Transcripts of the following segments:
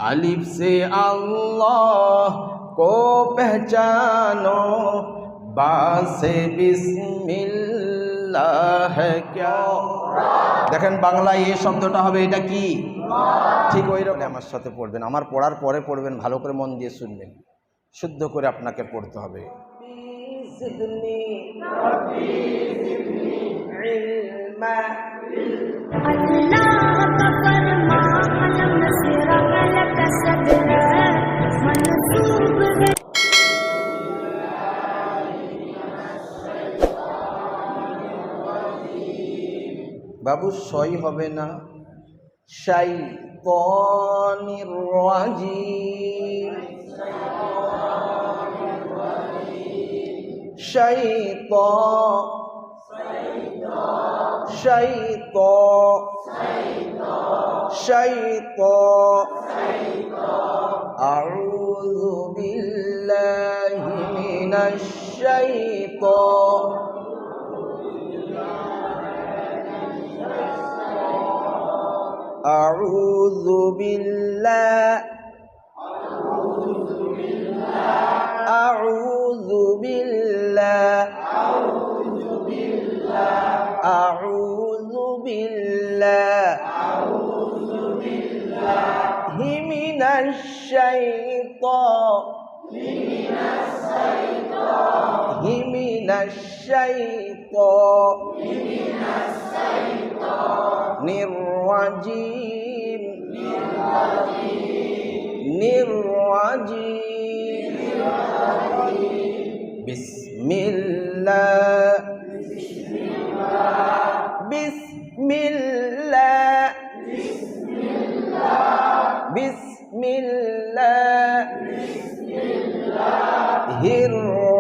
अलिफ से अल्लाह को पहचानो, बा से बिस्मिल्लाह है क्या। দেখেন বাংলায় এই শব্দটা হবে এটা কি, ঠিক ওই রকম আমার সাথে পড়বেন, আমার পড়ার পরে পড়বেন, ভালো করে মন দিয়ে শুনবেন, শুদ্ধ করে আপনাকে পড়তে হবে। বাবু সই হবে না, শাইতানির রাজিম, আউযু বিল্লাহি মিনাশ শাইতান, আউযু বিল্লাহ, আউযু বিল্লাহ, আউযু বিল্লাহি মিনাশ শাইতানির রাজিম, বিসমিল্লাহ, বিসমিল্লাহ, বিসমিল্লাহির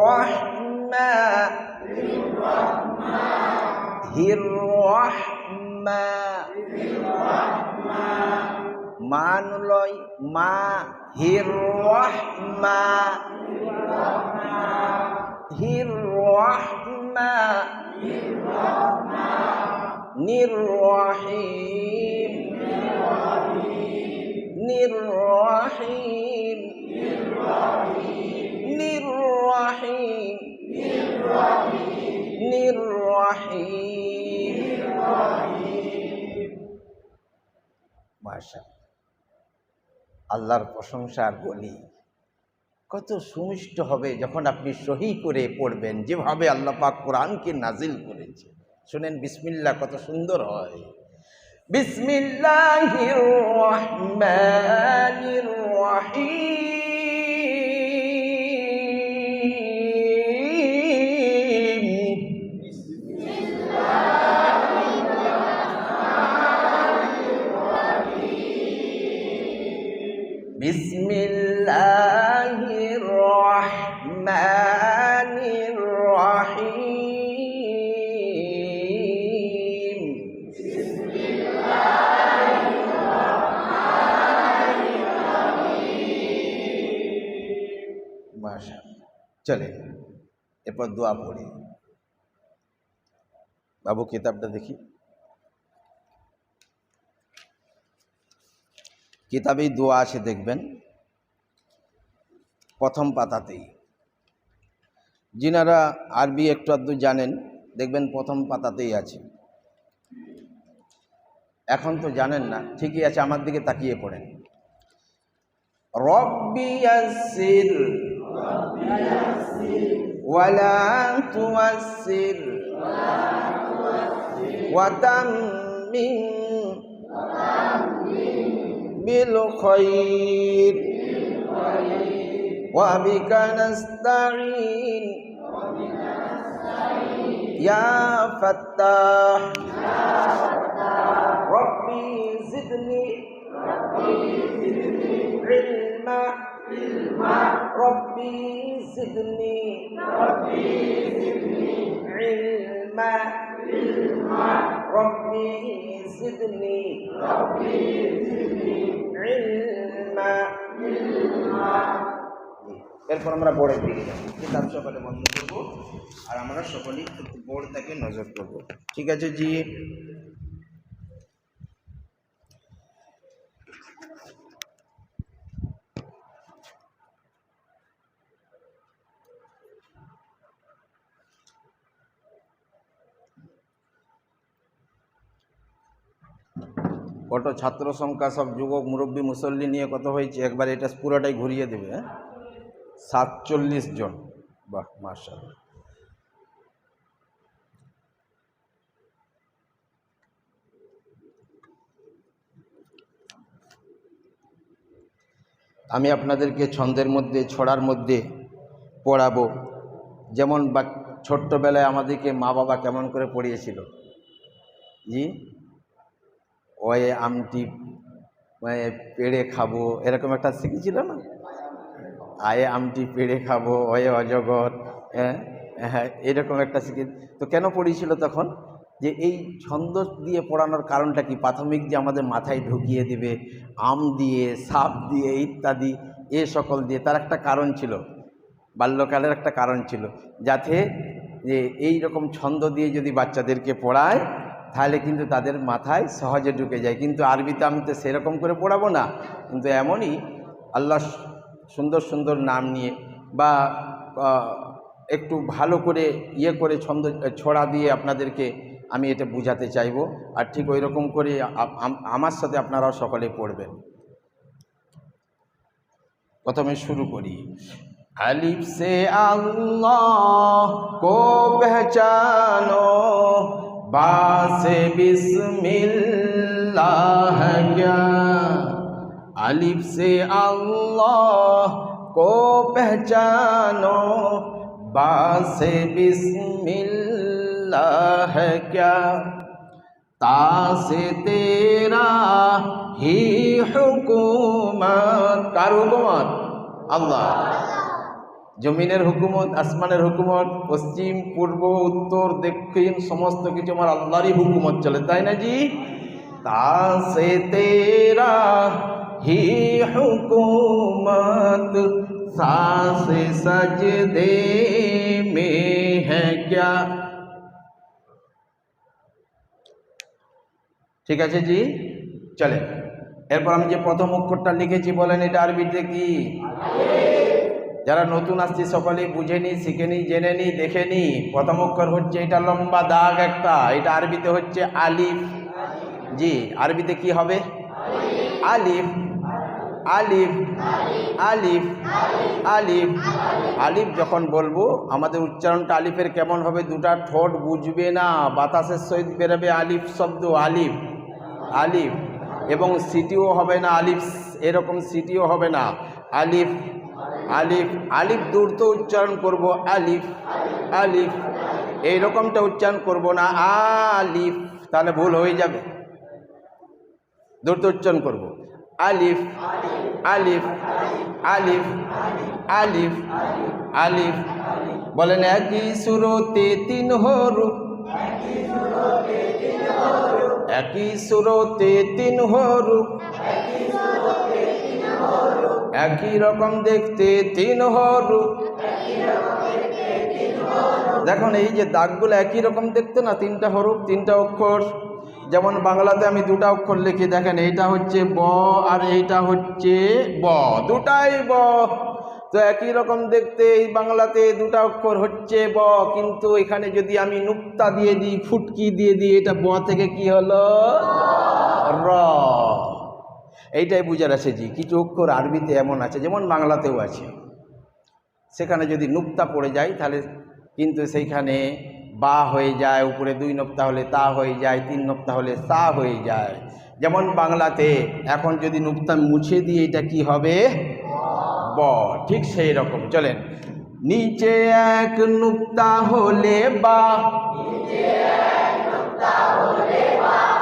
রাহমানির, মান লয় মা, হির রাহমা, হির রাহমা, নির রাহিম, নির রাহিম, নির রাহিম, নির রাহিম। মাশাআল্লাহ, আল্লাহর প্রশংসা আর বলি, কত সুমিষ্ট হবে যখন আপনি সহি করে পড়বেন, যেভাবে আল্লাহ পাক কোরআনকে নাজিল করেছে। শুনেন বিসমিল্লাহ কত সুন্দর হয়। বিসমিল্লাহির রহমানির রহিম, বিসমিল্লাহির রহমানির রহিম, মাশাআল্লাহ। চলে এরপর দোয়া পড়ি। বাবু কিতাবটা দেখি, কিতাবেই দোয়া আছে দেখবেন, প্রথম পাতাতেই। যিনারা আরবি একটু আধটু জানেন দেখবেন প্রথম পাতাতেই আছে। এখন তো জানেন না, ঠিকই আছে, আমার দিকে তাকিয়ে পড়েন। রব্বি ইয়াসসির ওয়ালা তুয়াসসির ওয়া তাম্মিম বিল খায়র ওয়া বিকা নাস্তাঈন ইয়া ফাত্তাহ রব্বি জিদনি ইলমা রব্বি জিদনি ইলমা রব্বি জিদনি ইলমা। এরপর আমরা বোর্ডের দিকে যাবো, কিতাব সকালে বন্ধ করবো আর আমরা সকলেই একটু বোর্ড থেকে নজর করবো, ঠিক আছে জি। কত ছাত্র সংখ্যা, সব যুবক মুরব্বী মুসল্লি নিয়ে কত হয়েছে, একবার এটা পুরোটাই ঘুরিয়ে দেবে। 47 জন। বাহ, মাশাআল্লাহ। আমি আপনাদেরকে ছন্দের মধ্যে, ছড়ার মধ্যে পড়াবো। যেমন ছোট্টবেলায় আমাদেরকে মা বাবা কেমন করে পড়িয়েছিল, জি, ওয়ে আমটি পেড়ে খাবো, এরকম একটা শিখেছিল না? আয়ে আমটি পেড়ে খাবো, ওয়ে অজগর, হ্যাঁ, এরকম একটা শিখে। তো কেন পড়িয়েছিল তখন? যে এই ছন্দ দিয়ে পড়ানোর কারণটা কি? প্রাথমিক যে আমাদের মাথায় ঢুকিয়ে দিবে আম দিয়ে, সাপ দিয়ে, ইত্যাদি, এ সকল দিয়ে, তার একটা কারণ ছিল, বাল্যকালের একটা কারণ ছিল, যাতে যে এই রকম ছন্দ দিয়ে যদি বাচ্চাদেরকে পড়ায় তাহলে কিন্তু তাদের মাথায় সহজে ঢুকে যায়। কিন্তু আরবিতে আমি তো সেরকম করে পড়াবো না, কিন্তু এমনই আল্লাহ সুন্দর সুন্দর নাম নিয়ে বা একটু ভালো করে করে ছন্দ ছড়া দিয়ে আপনাদেরকে আমি এটা বুঝাতে চাইব। আর ঠিক ওই রকম করে আমার সাথে আপনারাও সকলে পড়বেন। প্রথমে শুরু করি। अलिफ से अल्लाह को पहचानो, बा से बिस्मिल्लाह क्या। अलिफ से अल्लाह को पहचानो, बा से बिस्मिल्लाह क्या। ता से तेरा ही हुकूमत, कार हुकूमत? আল্লাহ। জমিনের হুকুমত, আসমানের হুকুমত, পশ্চিম পূর্ব উত্তর দক্ষিণ সমস্ত কিছু আমার আল্লাহরই হুকুমত চলে, তাই না জি? তা সে তেরা হি হুকুমত, সা সে সজদে মে হ্যায় ক্যা। ঠিক আছে জি, চলে। এরপর আমি যে প্রথম অক্ষরটা লিখেছি বলেন এটা আরবিতে কি? যারা নতুন আসছে সকলেই বুঝেনি, শিখেনি, জেনেনি, দেখেনি। প্রথম অক্ষর হচ্ছে এটা, লম্বা দাগ একটা, এটা আরবিতে হচ্ছে আলিফ। জি, আরবিতে কি হবে? আলিফ। আলিফ আলিফ আলিফ আলিফ যখন বলবো আমাদের উচ্চারণটা আলিফের কেমন হবে? দুটা ঠোঁট বুঝবে না, বাতাসের সহিত বেরোবে আলিফ শব্দ, আলিফ আলিফ। এবং সিটিও হবে না আলিফ, এরকম সিটিও হবে না, আলিফ আলিফ। আলিফ দ্রুত উচ্চারণ করব, আলিফ আলিফ, এইরকমটা উচ্চারণ করব না আলিফ, তাহলে ভুল হয়ে যাবে। দ্রুত উচ্চারণ করব, আলিফ আলিফ আলিফ আলিফ আলিফ। বলেন একই সুরতে তিন হরফ, একই সুরতে তিন হরফ, একই রকম দেখতে তিন হরফ। দেখুন এই যে দাগগুলো একই রকম দেখতে না, তিনটা হরফ, তিনটা অক্ষর। যেমন বাংলাতে আমি দুটা অক্ষর লিখি, দেখেন এইটা হচ্ছে ব আর এইটা হচ্ছে ব, দুটাই ব। তো একই রকম দেখতে এই বাংলাতে দুটা অক্ষর হচ্ছে ব, কিন্তু এখানে যদি আমি নুক্তা দিয়ে দিই, ফুটকি দিয়ে দিই, এটা ব থেকে কি হলো? র। এইটাই বুঝার আছে জি। কিছু অক্ষর আরবিতে এমন আছে, যেমন বাংলাতেও আছে, সেখানে যদি নুক্তা পড়ে যায় তাহলে কিন্তু সেইখানে বা হয়ে যায়, উপরে 2 নোক্তা হলে তা হয়ে যায়, 3 নোক্তা হলে সা হয়ে যায়। যেমন বাংলাতে এখন যদি নুক্তা মুছে দিয়ে এটা কি হবে? ব। ঠিক সেই রকম চলেন, নিচে এক নুক্তা হলে বা,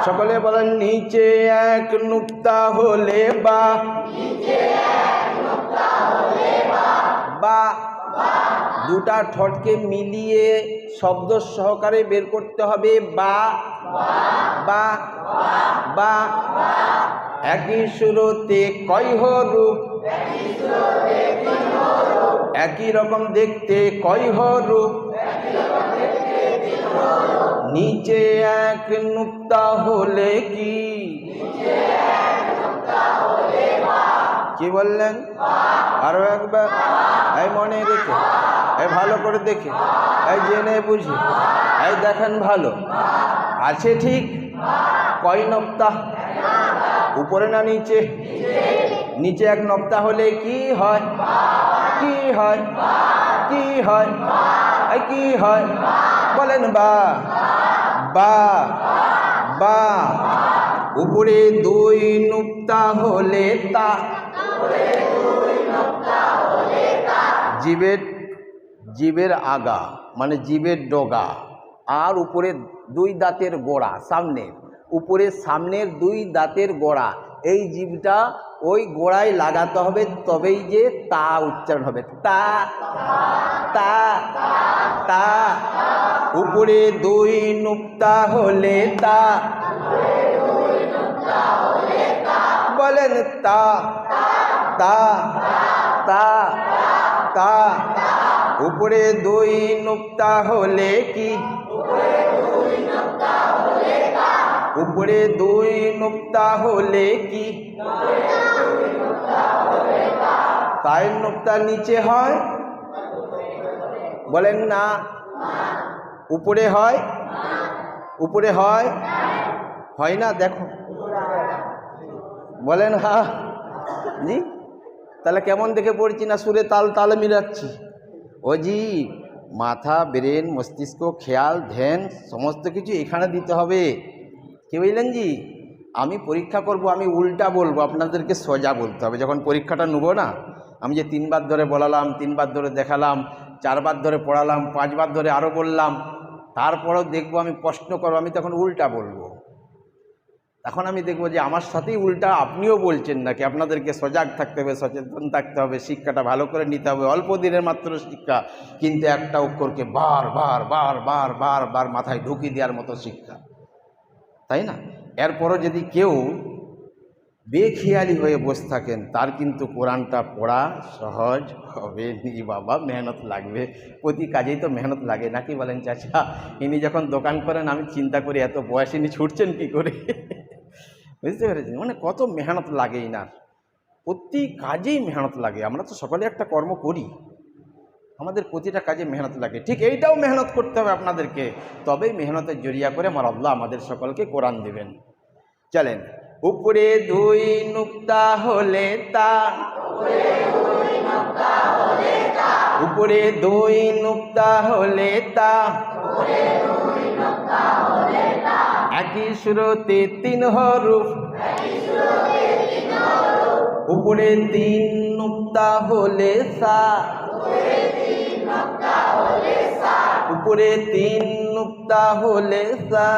সকলে বলেন নিচে এক নুক্তা হলে বা, বা দুটা ঠোঁটকে মিলিয়ে শব্দ সহকারে বের করতে হবে, বা বা বা। একই সুরতে কয় হরফ, একই রকম দেখতে কয় হরফ, নিচে এক নুক্তা হলে কি? কি বললেন? আরো একবার, এই মনে রেখে, এই ভালো করে দেখে, এই জেনে বুঝে, এই দেখেন ভালো আছে। ঠিক কয় নোক্তা? উপরে না নিচে? নিচে এক নক্তা হলে কি হয়? কি হয়? কি হয়? কি হয়? বলেন বা। বা বা। উপরে দুই নুক্তা হলে তা। জীবের আগা মানে জীবের ডগা, আর উপরে দুই দাঁতের গোড়া সামনে, উপরে সামনের দুই দাঁতের গোড়া, এই জীবটা ওই গোড়ায় লাগাতে হবে, তবেই যে তা উচ্চারণ হবে। তা তা তা। উপরে দুই নুক্তা হলে তা। বলেন তা তা তা তা। উপরে দুই নুক্তা হলে কি? উপরে দুই নুক্তা হলে কি? তাই নুক্তা নিচে হয়? বলেন না। উপরে হয়? উপরে হয়? হয় না? দেখো, বলেন হ্যাঁ। জি, তাহলে কেমন দেখে পড়ছি না সুরে তাল তালে মিলাচ্ছি? ও জি, মাথা, ব্রেন, মস্তিষ্ক, খেয়াল, ধ্যান সমস্ত কিছু এখানে দিতে হবে। কি বুঝলেন জি? আমি পরীক্ষা করব, আমি উল্টা বলবো, আপনাদেরকে সোজা বলতে হবে। যখন পরীক্ষাটা নেবো না, আমি যে 3 বার ধরে বলালাম, 3 বার ধরে দেখালাম, 4 বার ধরে পড়ালাম, 5 বার ধরে আরও বললাম, তারপরেও দেখবো আমি প্রশ্ন করবো, আমি তখন উল্টা বলবো। তখন আমি দেখবো যে আমার সাথেই উল্টা আপনিও বলছেন নাকি। আপনাদেরকে সজাগ থাকতে হবে, সচেতন থাকতে হবে, শিক্ষাটা ভালো করে নিতে হবে। অল্প দিনের মাত্র শিক্ষা, কিন্তু একটা অক্ষরকে বার বার বার বার বার বার মাথায় ঢুকিয়ে দেওয়ার মতো শিক্ষা, তাই না? এরপরও যদি কেউ বেখেয়ালি হয়ে বসে থাকেন, তার কিন্তু কোরআনটা পড়া সহজ হবে নি বাবা, মেহনত লাগবে। প্রতি কাজেই তো মেহনত লাগে, নাকি বলেন চাচা? ইনি যখন দোকান করেন আমি চিন্তা করি এত বয়স ইনি ছুটছেন কি করে। বুঝতে পেরেছেন? মানে কত মেহনত লাগে ইনার, প্রতি কাজেই মেহনত লাগে। আমরা তো সকলে একটা কর্ম করি, আমাদের প্রতিটা কাজে মেহনত লাগে। ঠিক এইটাও মেহনত করতে হবে আপনাদেরকে, তবেই মেহনতের জরিয়া করে আমার আল্লাহ আমাদের সকলকে কোরআন দেবেন। চলেন, উপরে দুই নুক্তা হলে তা। উপরে দুই নুক্তা হলে তা। একই সুরতে 3 হরফ। উপরে 3 নুক্তা হলে সা। উপরে 3 নুক্তা হলে সা।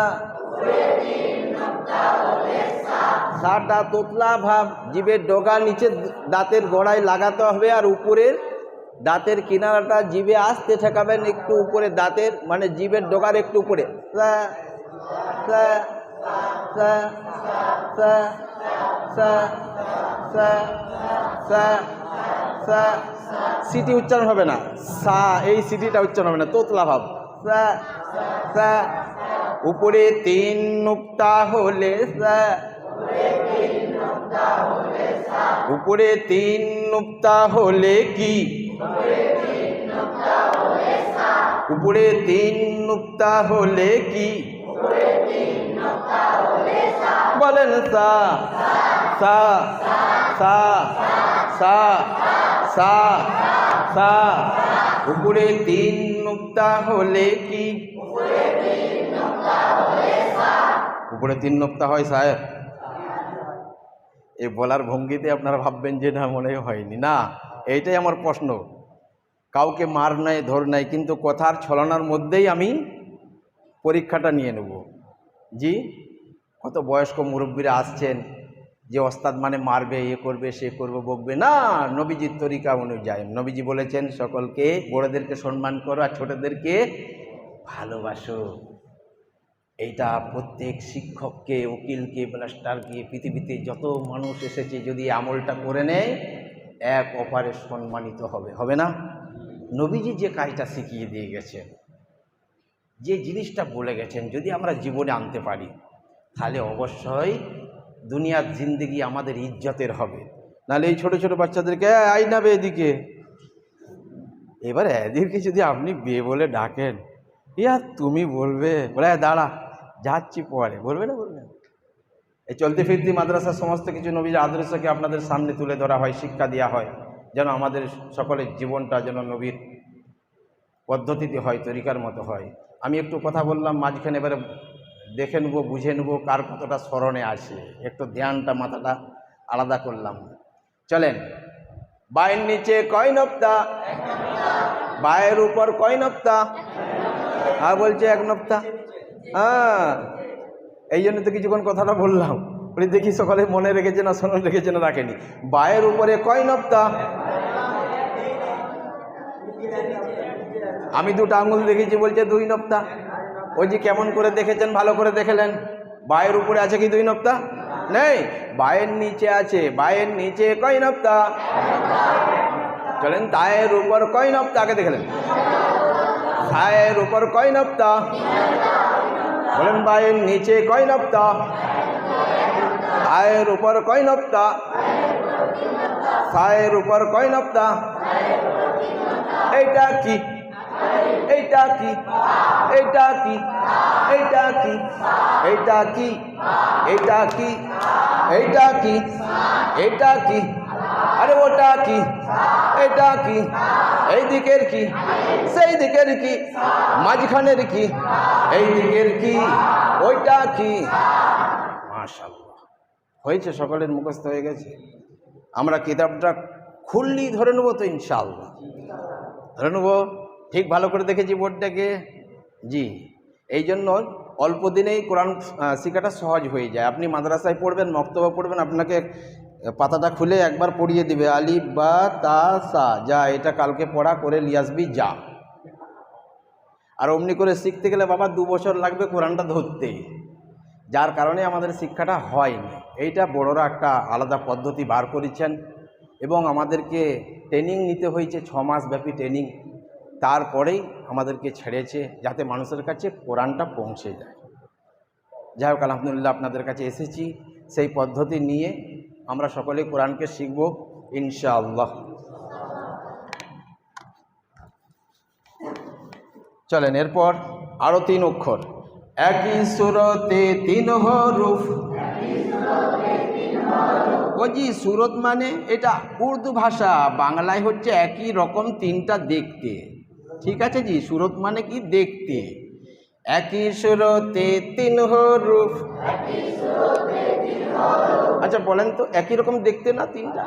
সাটা তোতলা ভাব, জিভের ডগা নিচে দাঁতের গোড়ায় লাগাতে হবে, আর উপরের দাঁতের কিনারাটা জিভে আসতে ঠেকাবেন একটু উপরে, দাঁতের মানে জিভের ডগার একটু উপরে। সা সা সা সা সা সা সা সা। সিটি উচ্চারণ হবে না, সা এই সিটিটা উচ্চারণ হবে না, তোতলা ভাব। সা সা। উপরে 3 নুক্তা হলে সা। উপরে 3 নুক্তা হলে কি? উপরে 3 নুক্তা হলে কি? বলেন সা সা সা সা সা সা। উপরে 3 নুক্তা হলে কি? উপরে 3 নুক্তা হয় সাহেব? এই বলার ভঙ্গিতে আপনারা ভাববেন যে না, মনে হয়নি। না, এইটাই আমার প্রশ্ন। কাউকে মার নাই, ধর নাই, কিন্তু কথার ছলনার মধ্যেই আমি পরীক্ষাটা নিয়ে নেব। জি, কত বয়স্ক মুরব্বীরা আসছেন যে ওস্তাদ মানে মারবে, এ করবে, সে করবে, বকবে না। নবীজির তরিকা অনুযায়ী নবীজি বলেছেন সকলকে, বড়দেরকে সম্মান করো আর ছোটদেরকে ভালোবাসো। এইটা প্রত্যেক শিক্ষককে, উকিলকে, ব্লাস্টারকে, পৃথিবীতে যত মানুষ এসেছে যদি আমলটা করে নেয়, এক অপারে সম্মানিত হবে, হবে না? নবীজি যে কাজটা শিখিয়ে দিয়ে গেছেন, যে জিনিসটা বলে গেছেন, যদি আমরা জীবনে আনতে পারি, তাহলে অবশ্যই দুনিয়ার জিন্দেগি আমাদের ইজ্জতের হবে। নাহলে এই ছোট ছোট বাচ্চাদেরকে আই না বে এদিকে, এবার এদেরকে যদি আপনি বে বলে ডাকেন, ইয়া তুমি বলবে, বলে দাঁড়া যাচ্ছি পরে, বলবে না? বলবে এই চলতি ফিরতি মাদ্রাসার সমস্ত কিছু নবীর আদর্শকে আপনাদের সামনে তুলে ধরা হয়, শিক্ষা দেওয়া হয়, যেন আমাদের সকলের জীবনটা যেন নবীর পদ্ধতিতে হয়, তরিকার মতো হয়। আমি একটু কথা বললাম মাঝখানে, এবারে দেখে নেবো, বুঝে নেবো কার কতটা স্মরণে আসে, একটু ধ্যানটা মাথাটা আলাদা করলাম। চলেন, বায়ের নিচে কয় নক্তা, বায়ের উপর কয় নক্তা, আর বলছে এক নক্তা। হ্যাঁ, এই জন্য তো কিছুক্ষণ কথাটা বললাম, বলি দেখি সকালে মনে রেখেছে না, স্মরণ রেখেছে না, রাখেনি। বায়ের উপরে কয় নক্তা, আমি দুটো আঙুল দেখেছি, বলছে 2 নক্তা। ওই যে কেমন করে দেখেছেন, ভালো করে দেখলেন, বায়ের উপরে আছে কি 2 নক্তা? নেই, বায়ের নিচে আছে। বায়ের নিচে কয় নক্তা? চলেন, তায়ের উপর কয় নক্তা, আগে দেখলেন। তায়ের উপর কয় নক্তা? বলেন, বায়ের নিচে কয় নক্তা? তায়ের উপর কয় নক্তা? তায়ের উপর কয় নক্তা? এইটা কি, এইটা কি, এইটা কি, এইটা কি, এইটা কি, এইটা কি, এইটা কি, এইটা কি, আরে ওটা কি, এটা কি, এই দিকের কি, সেই দিকের কি, মাঝখানের কি, এই দিকের কি, ওইটা কি। মাশাআল্লাহ, হয়েছে, সকলের মুখস্থ হয়ে গেছে। আমরা কিতাবটা খুললেই ধরে নেবো তো ইনশাআল্লাহ, ধরে নেবো। ঠিক ভালো করে দেখেছি বোর্ডটাকে, জি। এই জন্য অল্প দিনেই কোরআন শেখাটা সহজ হয়ে যায়। আপনি মাদ্রাসায় পড়বেন, মক্তবে পড়বেন, আপনাকে পাতাটা খুলে একবার পড়িয়ে দিবে, আলিফ বা তা সা, যা এটা কালকে পড়া করে নিয়ে আসবি, যা। আর অমনি করে শিখতে গেলে বাবা 2 বছর লাগবে কোরআনটা ধরতে, যার কারণে আমাদের শিক্ষাটা হয়নি। এইটা বড়রা একটা আলাদা পদ্ধতি বার করেছেন এবং আমাদেরকে ট্রেনিং নিতে হয়েছে, 6 মাস ব্যাপী ট্রেনিং। তারপরেই আমাদেরকে ছেড়েছে যাতে মানুষের কাছে কোরআনটা পৌঁছে যায়। যাই হোক, আলহামদুলিল্লাহ আপনাদের কাছে এসেছি, সেই পদ্ধতি নিয়ে আমরা সকলে কোরআনকে শিখব ইনশাআল্লাহ। চলেন, এরপর আরও 3 অক্ষর, একই সুরতে 3 হরফ। ও জি, সুরত মানে এটা উর্দু ভাষা, বাংলায় হচ্ছে একই রকম 3টা দেখতে। ঠিক আছে জি, সুরত মানে কি দেখতে। একই সুরতে 3 হরফ। আচ্ছা বলেন তো, একই রকম দেখতে না 3টা?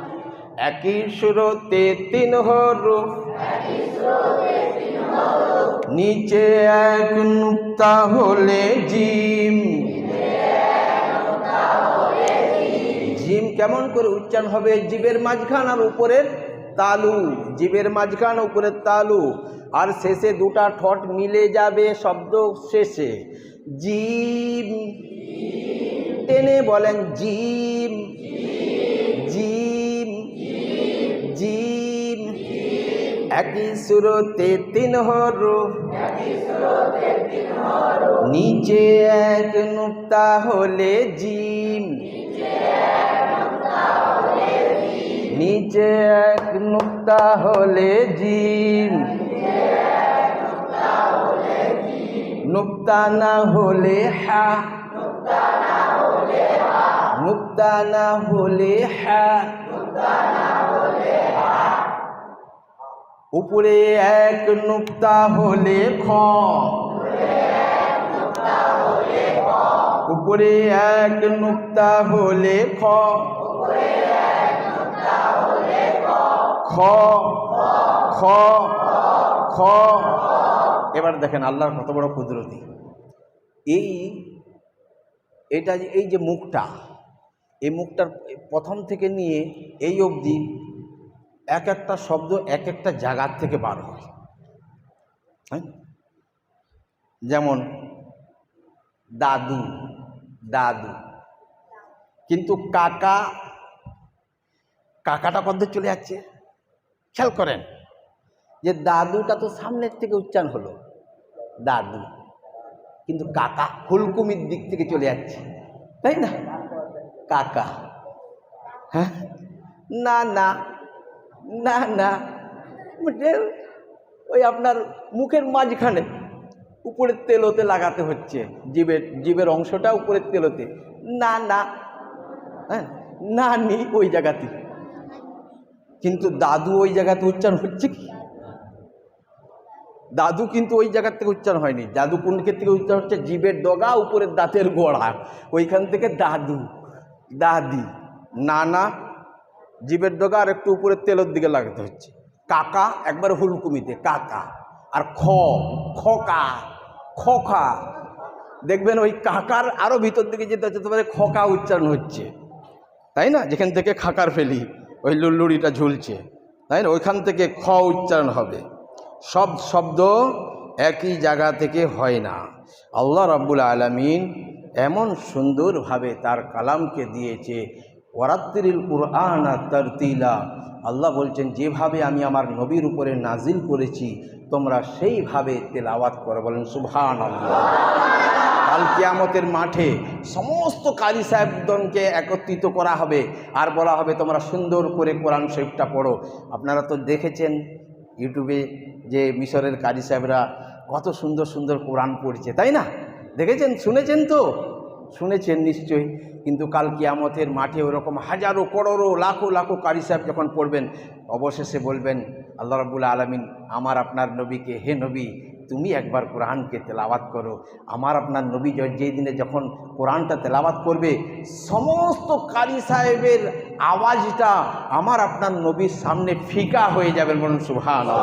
একই সুরতে 3 হরফ, নিচে এক নুক্তা হলে জিম। জিম কেমন করে উচ্চারণ হবে? জিবের মাঝখান আর উপরের তালু, জিবের মাঝখান উপরের তালু, আর শেষে 2টা ঠোঁট মিলে যাবে শব্দ শেষে, জিম। টেনে বলেন, জিম, জিম, জিম। একই সুরতে 3 হরফ, নিচে এক নুক্তা হলে জিম। নিচে এক নুক্তা হলে জিম। নুক্তা না হলে হা, নুক্তা না হলে হা। উপরে এক নুক্তা হলে খ, উপরে এক নুক্তা হলে খ, খ, খ, খ। এবার দেখেন আল্লাহর কত বড় কুদরতি। এটা এই যে মুখটা, এই মুখটার প্রথম থেকে নিয়ে এই অবধি এক একটা শব্দ এক একটা জায়গার থেকে বার হয়। হ্যাঁ, যেমন দাদু, দাদু, কিন্তু কাকা, কাকাটা পদ্ধতি চলে যাচ্ছে। খেয়াল করেন যে দাদুটা তো সামনের থেকে উচ্চারণ হলো দাদু, কিন্তু কাকা হুলকুমির দিক থেকে চলে যাচ্ছে, তাই না? কাকা, হ্যাঁ, না না না না, ওই আপনার মুখের মাঝখানে উপরের তেলোতে লাগাতে হচ্ছে, জিভের অংশটা উপরের তেলোতে, না না হ্যাঁ, নানি ওই জায়গাতে, কিন্তু দাদু ওই জায়গাতে উচ্চারণ হচ্ছে কি? দাদু কিন্তু ওই জায়গার থেকে উচ্চারণ হয়নি। দাদু কোন থেকে উচ্চারণ হচ্ছে? জিভের ডগা, উপরের দাঁতের গোড়া, ওইখান থেকে দাদু, দাদি, নানা জিভের ডগা আর একটু উপরের তেলের দিকে লাগাতে হচ্ছে। কাকা একবার হুলকুমিতে কাকা, আর খোকা, খোকা, দেখবেন ওই কাকার আরো ভিতর দিকে যেতে হচ্ছে, তোমাদের খোকা উচ্চারণ হচ্ছে, তাই না? যেখান থেকে খাকার ফেলি ওই লুল্লুড়িটা ঝুলছে, তাই না? ওইখান থেকে খ উচ্চারণ হবে। সব শব্দ একই জায়গা থেকে হয় না। আল্লাহ রাব্বুল আলামিন এমন সুন্দরভাবে তার কালামকে দিয়েছে, ওয়ারাত্তিরিল কুরআন তারতিলা। আল্লাহ বলছেন, যেভাবে আমি আমার নবীর উপরে নাজিল করেছি তোমরা সেইভাবে তেলাওয়াত করো। বলেন সুবহানাল্লাহ। কাল কিয়ামতের মাঠে সমস্ত কারি সাহেবগণকে একত্রিত করা হবে আর বলা হবে তোমরা সুন্দর করে কোরআন শরীফটা পড়ো। আপনারা তো দেখেছেন ইউটিউবে যে মিশরের কারি সাহেবরা কত সুন্দর সুন্দর কোরআন পড়ছে, তাই না? দেখেছেন, শুনেছেন তো? শুনেছেন নিশ্চয়ই। কিন্তু কাল কিয়ামতের মাঠে ওরকম হাজারো করোড়ো লাখো লাখো কারি সাহেব যখন পড়বেন, অবশেষে বলবেন আল্লাহ রাব্বুল আলামিন আমার আপনার নবীকে, হে নবী তুমি একবার কোরআনকে তেলাওয়াত করো। আমার আপনার নবী যেই দিনে যখন কোরআনটা তেলাওয়াত করবে, সমস্ত কারি সাহেবের আওয়াজটা আমার আপনার নবীর সামনে ফিকা হয়ে যাবে। বলুন সুবহানাল্লাহ।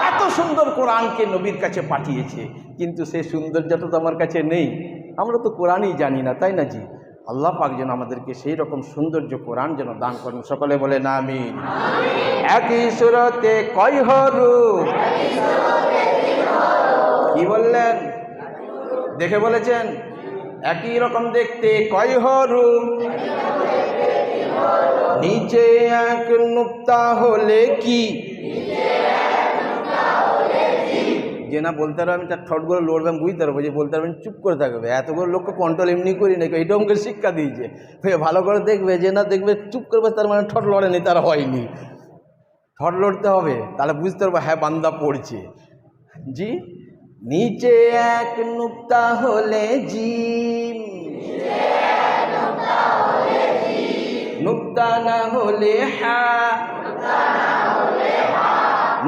এত সুন্দর কোরআনকে নবীর কাছে পাঠিয়েছে, কিন্তু সেই সৌন্দর্যটা তো আমার কাছে নেই। আমরা তো কোরআনই জানি না, তাই না জি? আল্লাহ পাক যেন আমাদেরকে সেই রকম সৌন্দর্য কোরআন যেন দান করেন। সকলে বলেন আমিন। একই সুরতে কয় হরফ? কি বললেন? দেখে বলেছেন? একই রকম দেখতে কয় হরফ? নিচে এক নুক্তা হলে কি? যে না বলতে পারবে আমি তার ঠোঁটগুলো লড়বে, আমি বুঝতে পারবো। যে বলতে পারবেন চুপ করে থাকবে, এতগুলো লোককে কন্ট্রোল এমনি করি নাকি, এটা আমাকে শিক্ষা দিয়েছে। ভালো করে দেখবে, যে না দেখবে চুপ করবে তার মানে ঠোঁট লড়েনি, তার হয়নি। ঠোঁট লড়তে হবে, তাহলে বুঝতে পারবো হ্যাঁ বান্দা পড়ছে। জি, নিচে এক নুক্তা হলে জিম, নুক্তা না হলে হা,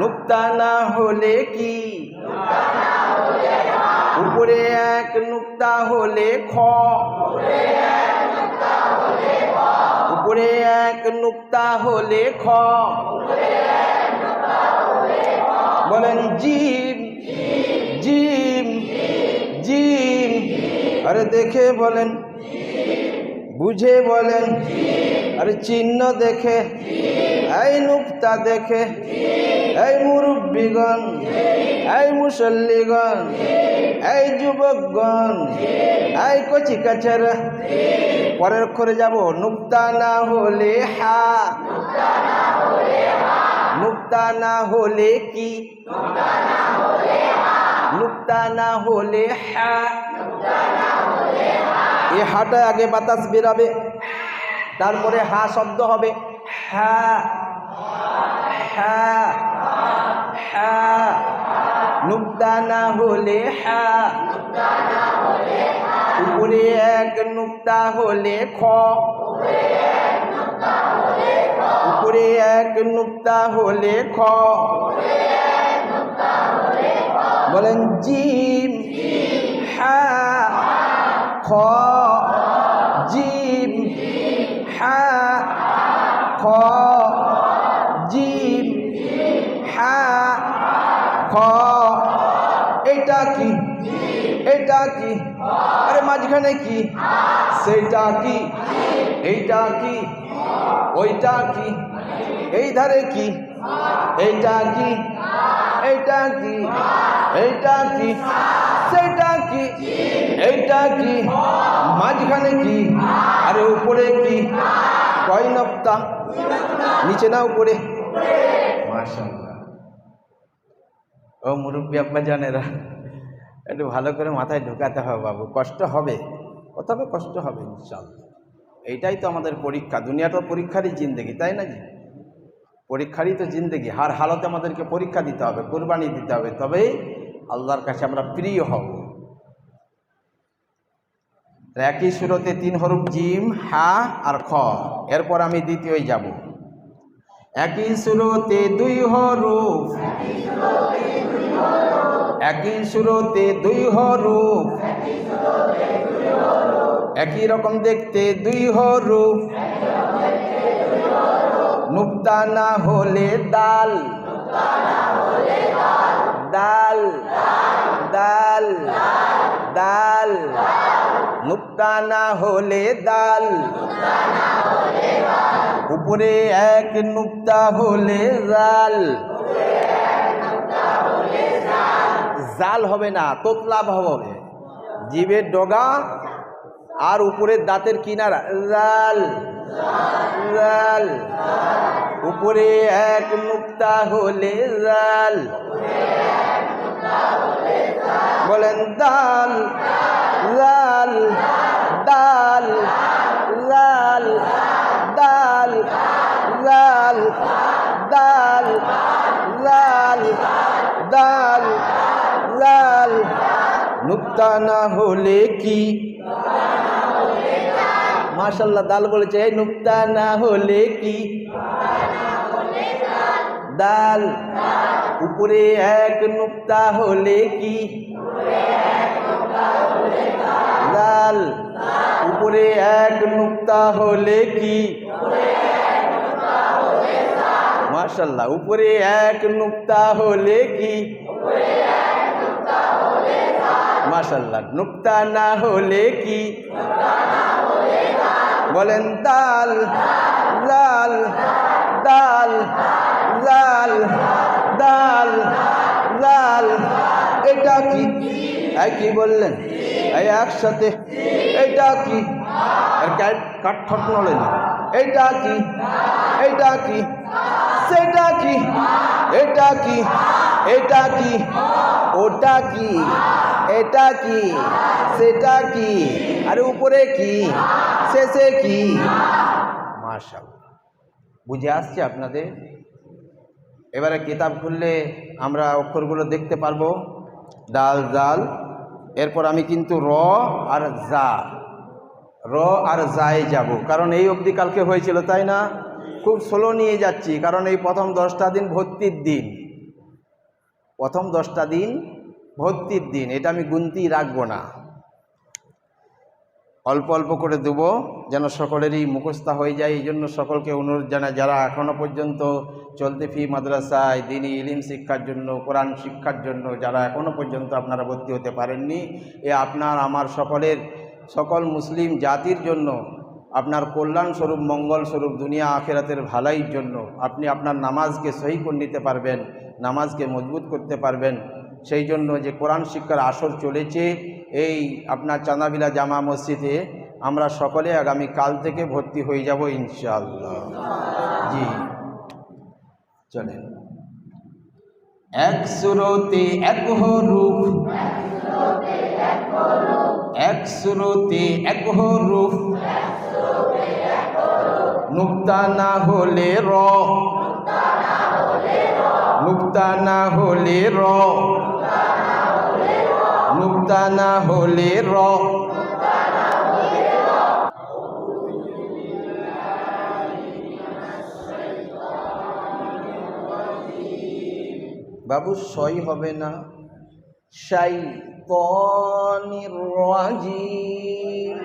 নুক্তা না হলে কি? উপরে এক নুক্তা হলে খ, উপরে এক নুক্তা হলে খ। বলেন জিম, জিম, জিম। আরে দেখে বলেন, বুঝে বলেন, আরে চিহ্ন দেখে, এই নুক্তা দেখে, এই মুরব্বীগণ, এই মুসল্লিগণ, এই যুবকগণ, এই কচি কাচারা, পরের অক্ষরে যাব। নুক্তা না হলে হা, নুক্তা না হলে কি? নুক্তা না হলে হা। এই হাটা আগে বাতাস বেরাবে, তারপরে হা শব্দ হবে। হা, হা, হা। নুক্তা না হলে হা। উপরে এক নুক্তা হলে খ, উপরে এক নুক্তা হলে খ। বলেন জিম, হা, খ, জিম, হা, খ, জিম, হা, খ। এটা কি? এটা কি? আরে মাঝখানে কি? সেটা কি? এইটা কি? ওইটা কি? এই ধারে কি? এইটা কি? এইটা কি? এইটা কি? সেটা কি? এইটা কি? মাঝখানে কি? আরে উপরে কি? কয় নক্তা? নিচে না উপরে? মাশাআল্লাহ। ও মুরব্বী আব্বা জানেরা, একটু ভালো করে মাথায় ঢোকাতে হবে বাবু। কষ্ট হবে, তবে কষ্ট হবে ইনশাআল্লাহ। এইটাই তো আমাদের পরীক্ষা। দুনিয়াটা পরীক্ষারই জিন্দেগি, তাই না জি? পরীক্ষারই তো জিন্দেগি। হার হালতে আমাদেরকে পরীক্ষা দিতে হবে, কোরবানি দিতে হবে, তবেই আল্লাহর কাছে আমরা প্রিয় হব। একই সুরতে 3 হরফ জিম, হা আর খ। এরপর আমি দ্বিতীয় যাব। একই সুরতে 2 হরফ, একই সুরতে 2 হরফ, একই রকম দেখতে 2 হরফ, নুক্তা না হলে দাল, দাল, দাল, দাল, নুক্তা না হলে দাল, উপরে এক নুক্তা হলে জাল, জাল হবে না, তোতলা হবে, জিভের ডগা আর উপরের দাঁতের কিনারা, জাল, জাল, উপরে এক নুক্তা হলে জাল, বলেন দাল, লাল, দাল, লাল, দাল, লাল, দাল, লাল, দাল, লাল, নুক্তা না হলে কি? মাশাআল্লাহ, দাল বলেছে। এই নুক্তা না হলে কি? দাল। উপরে এক নুক্তা হলে কি? দাল। উপরে এক নুক্তা হলে কি? মাশাআল্লাহ, উপরে এক নুক্তা হলে কি? মাশাআল্লাহ, নুক্তা না হলে কি? বলেন দাল, লাল, দাল, লাল, দাল, লাল। এটা কি? কি বললেন? এই একসাথে এটা কি? কাঠঠট নলেন। এটা কি? এটা কি? সেটা কি? এটা কি? এটা কি? ওটা কি? এটা কি? সেটা কি? আরে উপরে কি? শেষে কি? মাশাআল্লাহ, বুঝে আসছে আপনাদের? এবারে কিতাব খুললে আমরা অক্ষরগুলো দেখতে পারবো। দাল, জাল। এরপর আমি কিন্তু র আর জা, র আর জায় যাব, কারণ এই অবধি কালকে হয়েছিল, তাই না? খুব স্লো নিয়ে যাচ্ছি, কারণ এই প্রথম 10টা দিন ভর্তির দিন, প্রথম 10টা দিন ভর্তির দিন। এটা আমি গুনতি রাখবো না, অল্প অল্প করে দেব, যেন সকলেরই মুখস্থ হয়ে যায়। এই জন্য সকলকে অনুরোধ জানাই, যারা এখনও পর্যন্ত চলতে ফি মাদ্রাসায় দিনী ইলম শিক্ষার জন্য, কোরআন শিক্ষার জন্য যারা এখনও পর্যন্ত আপনারা ভর্তি হতে পারেননি, এ আপনার আমার সকলের, সকল মুসলিম জাতির জন্য, আপনার কল্যাণ স্বরূপ, মঙ্গল স্বরূপ, দুনিয়া আখিরাতের ভালাইয়ের জন্য আপনি আপনার নামাজকে সহি করে নিতে পারবেন, নামাজকে মজবুত করতে পারবেন। সেই জন্য যে কোরআন শিক্ষার আসর চলেছে এই আপনার চাঁদাবিলা জামা মসজিদে, আমরা সকলে আগামী কাল থেকে ভর্তি হয়ে যাব ইনশাআল্লাহ। জি চলেন। এক সুরতে এক হরফ, এক সুরতে এক হরফ, নুক্তা না হলে র, নুক্তা না হলে র, নুক্তা না হলে র। বাবু সই হবে না, শাইতানির রাজিম,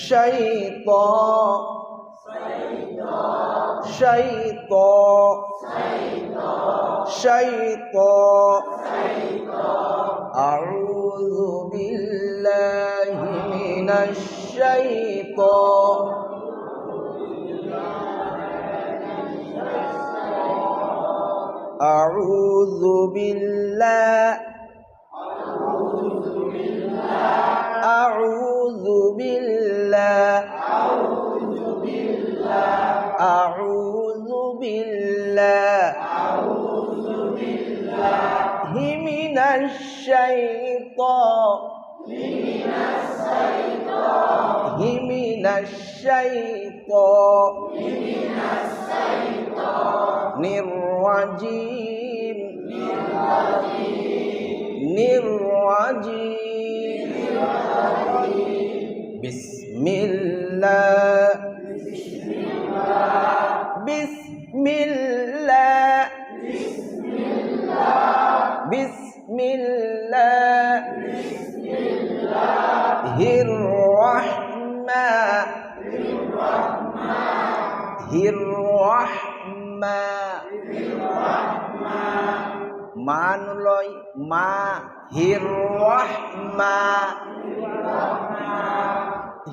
শাইতান, শাইতান, শাইতান। আউযু বিল্লাহি মিনাশ শাইতান, আউযু বিল্লাহ, আউযু বিল্লাহ, আউযু বিল্লাহ মিনাশ শাইতান, মিনাশ শাইতান নির রাজিম, নির الرجيم بسم الله بسم الله بسم الله মানলয় মা হিররহমা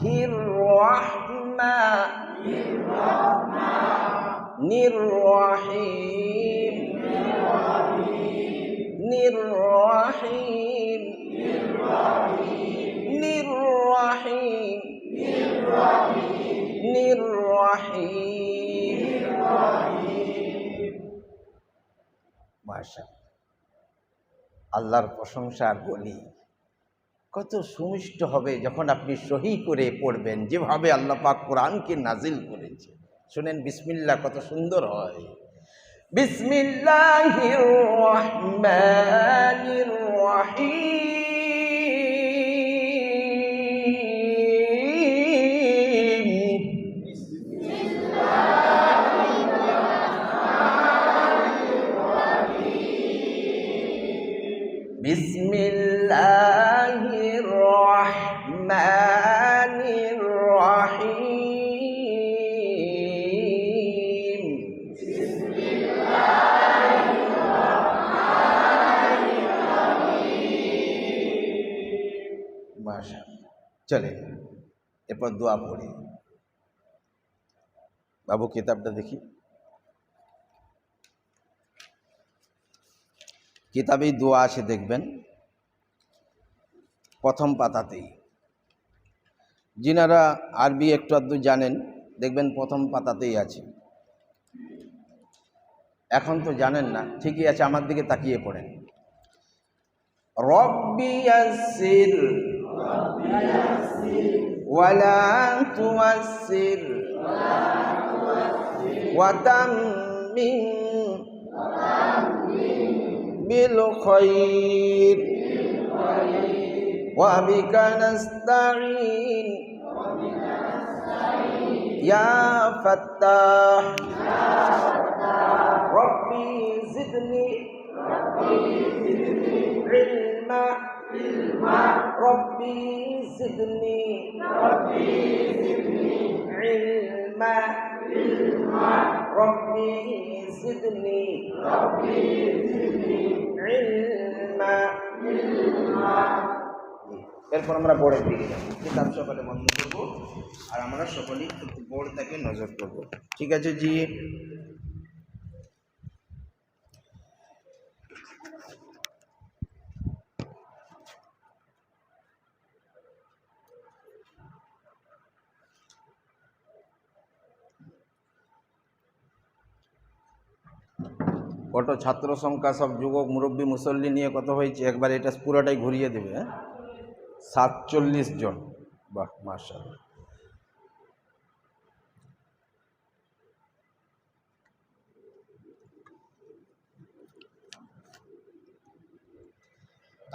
হিররহমা নিররহিম নিররহিম নিররহিম নিররহিম মাশাআল্লাহ। আল্লাহর প্রশংসা আর বলি, কত সুমিষ্ট হবে যখন আপনি সহি করে পড়বেন, যেভাবে আল্লাহ পাক কোরআনকে নাজিল করেছে। শুনেন বিসমিল্লাহ কত সুন্দর হয়। বিসমিল্লাহির রহমানির রহিম। বিসমিল্লাহির রহমানির রহিম। মাশাআল্লাহ। চলে এরপর দোয়া পড়ি। বাবু কিতাবটা দেখি। কিতাবেই দোয়া আছে দেখবেন, প্রথম পাতাতেই। যিনারা আরবি একটু আধটু জানেন দেখবেন প্রথম পাতাতেই আছে। এখন তো জানেন না, ঠিকই আছে, আমার দিকে তাকিয়ে পড়েন। রব্বি ইয়াসসির ওয়ালা তুয়াসসির ওয়া তাম্মিম বিল খায়র ওয়া বিকা নাস্তাঈন ইয়া ফাত্তাহ রব্বি জিদনি ইলমা রব্বি জিদনি ইলমা রব্বি জিদনি ইলমা। এরপর আমরা বোর্ডের দিকে যাব। কিতাব সকালে বন্ধ করবো আর আমরা সকলেই একটু বোর্ডটাকে নজর করবো। ঠিক আছে জি। কত ছাত্র সংখ্যা, সব যুবক মুরব্বী মুসল্লি নিয়ে কত হয়েছে, একবার এটা পুরোটাই ঘুরিয়ে দেবে। 47 জন। বাহ মাশাআল্লাহ।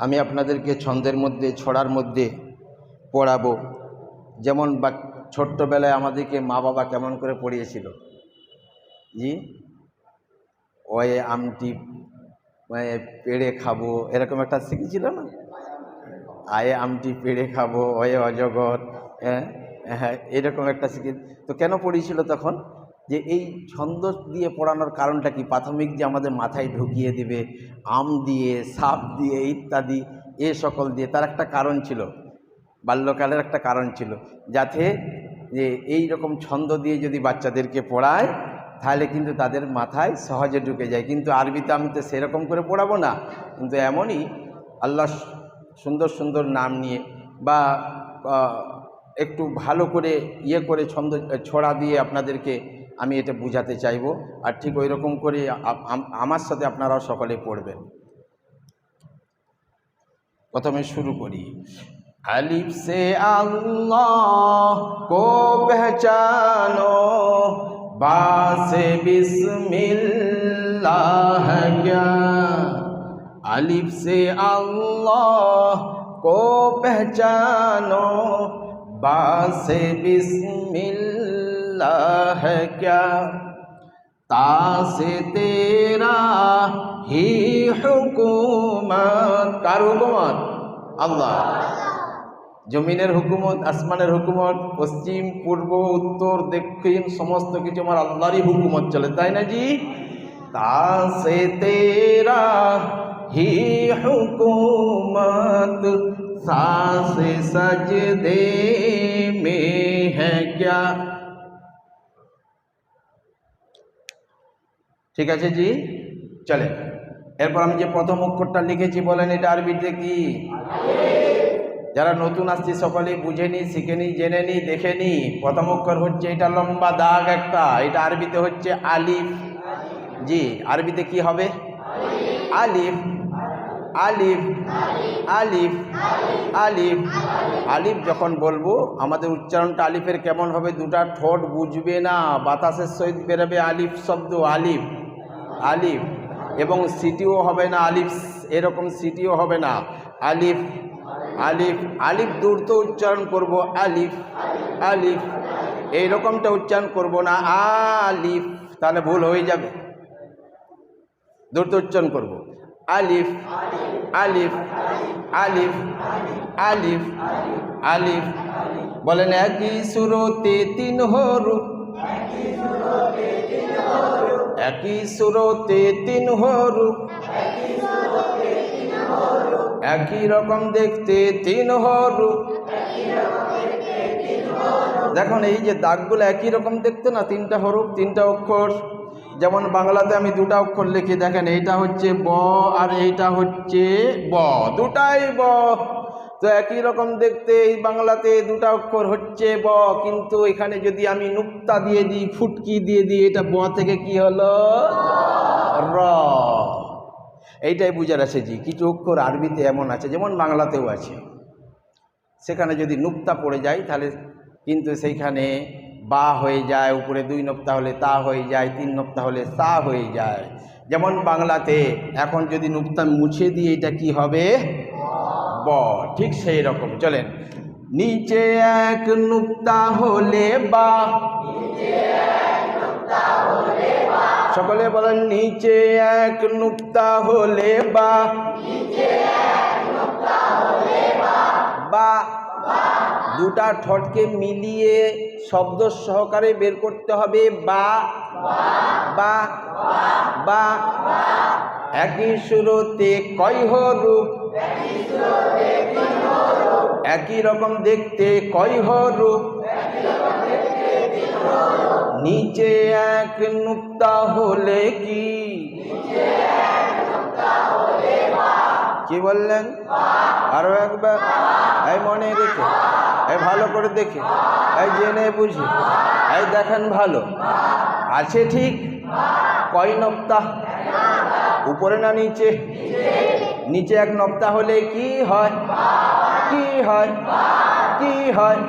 আমি আপনাদেরকে ছন্দের মধ্যে, ছড়ার মধ্যে পড়াবো। যেমন বা ছোট্টবেলায় আমাদেরকে মা বাবা কেমন করে পড়িয়েছিল জি, ওয়ে আমটি পেড়ে খাবো, এরকম একটা শিখেছিল না? আয়ে আমটি পেড়ে খাবো, ওয়ে অজগর, হ্যাঁ এরকম একটা শিখে। তো কেন পড়িয়েছিল তখন? যে এই ছন্দ দিয়ে পড়ানোর কারণটা কি? প্রাথমিক যে আমাদের মাথায় ঢুকিয়ে দিবে আম দিয়ে, সাপ দিয়ে ইত্যাদি, এ সকল দিয়ে, তার একটা কারণ ছিল, বাল্যকালের একটা কারণ ছিল, যাতে যে এই রকম ছন্দ দিয়ে যদি বাচ্চাদেরকে পড়ায় তাহলে কিন্তু তাদের মাথায় সহজে ঢুকে যায়। কিন্তু আরবিতে আমি তো সেরকম করে পড়াবো না, কিন্তু এমনই আল্লাহ সুন্দর সুন্দর নাম নিয়ে বা একটু ভালো করে ইয়ে করে ছন্দ ছড়া দিয়ে আপনাদেরকে আমি এটা বুঝাতে চাইব। আর ঠিক ওই রকম করে আমার সাথে আপনারাও সকলে পড়বেন। প্রথমে শুরু করি। अलिफ से अल्लाह को पहचानो, बा से बिस्मिल्लाह क्या, अलिफ से अल्लाह को पहचानो, बा से बिस्मिल्लाह है क्या, ता से तेरा ही हुकूमत, कार हुकूमत? अल्लाह। जमीনের হুকুমত, আসমানের হুকুমত, পশ্চিম পূর্ব উত্তর দক্ষিণ সমস্ত কিছু আমার আল্লাহরই হুকুমত চলে, তাই না জি? তা সে তেরা হি হুকুমত, সা সে সজদে মে হ্যায় ক্যা। ঠিক আছে জি, চলে। এরপর আমি যে প্রথম অক্ষরটা লিখেছি বলেন এটা আরবিতে কি? যারা নতুন আসছে সকলেই বুঝেনি, শিখেনি, জেনেনি, দেখেনি। প্রথম অক্ষর হচ্ছে এটা লম্বা দাগ একটা, এটা আরবিতে হচ্ছে আলিফ। জি, আরবিতে কি হবে? আলিফ। আলিফ আলিফ আলিফ আলিফ যখন বলবো আমাদের উচ্চারণটা আলিফের কেমন হবে? দুটা ঠোঁট বুঝবে না, বাতাসের সহিত বেরোবে আলিফ শব্দ, আলিফ আলিফ। এবং সিটিও হবে না আলিফ, এরকম সিটিও হবে না, আলিফ আলিফ। আলিফ দ্রুত উচ্চারণ করব, আলিফ আলিফ। এইরকমটা উচ্চারণ করব না আলিফ, তাহলে ভুল হয়ে যাবে। দ্রুত উচ্চারণ করব, আলিফ আলিফ আলিফ আলিফ আলিফ। বলেন একই সুরতে তিন হরফ, একই সুরতে তিন হরফ, একই রকম দেখতে তিন হরফ। দেখুন এই যে দাগগুলো একই রকম দেখতে না, তিনটা হরফ, তিনটা অক্ষর। যেমন বাংলাতে আমি দুটা অক্ষর লিখি, দেখেন এইটা হচ্ছে ব আর এইটা হচ্ছে ব, দুটাই ব। তো একই রকম দেখতে এই বাংলাতে দুটা অক্ষর হচ্ছে ব, কিন্তু এখানে যদি আমি নুক্তা দিয়ে দিই, ফুটকি দিয়ে দিই, এটা ব থেকে কি হলো? র। এইটাই বুঝার আছে জি। কিছু অক্ষর আরবিতে এমন আছে, যেমন বাংলাতেও আছে, সেখানে যদি নুক্তা পড়ে যায় তাহলে কিন্তু সেইখানে বা হয়ে যায়, উপরে দুই নোক্তা হলে তা হয়ে যায়, তিন নোক্তা হলে সা হয়ে যায়। যেমন বাংলাতে এখন যদি নুক্তা মুছে দিয়ে এটা কি হবে? ব। ঠিক সেই রকম চলেন, নিচে এক নুক্তা হলে বা, সকলে বলেন নিচে এক নুক্তা হলে বা, বা। দুটা ঠোঁটকে মিলিয়ে শব্দ সহকারে বের করতে হবে, বা বা বা। একই সুরতে কয় হরফ, একই রকম দেখতে কয় হরফ, নিচে এক নুক্তা হলে কি? কি বললেন? আরো একবার, এই মনে রেখে, এই ভালো করে দেখে, এই জেনে বুঝি, এই দেখেন ভালো আছে। ঠিক কয় নোক্তা? উপরে না নিচে? নিচে এক নোক্তা হলে কি হয়? কি হয়? কি হয়?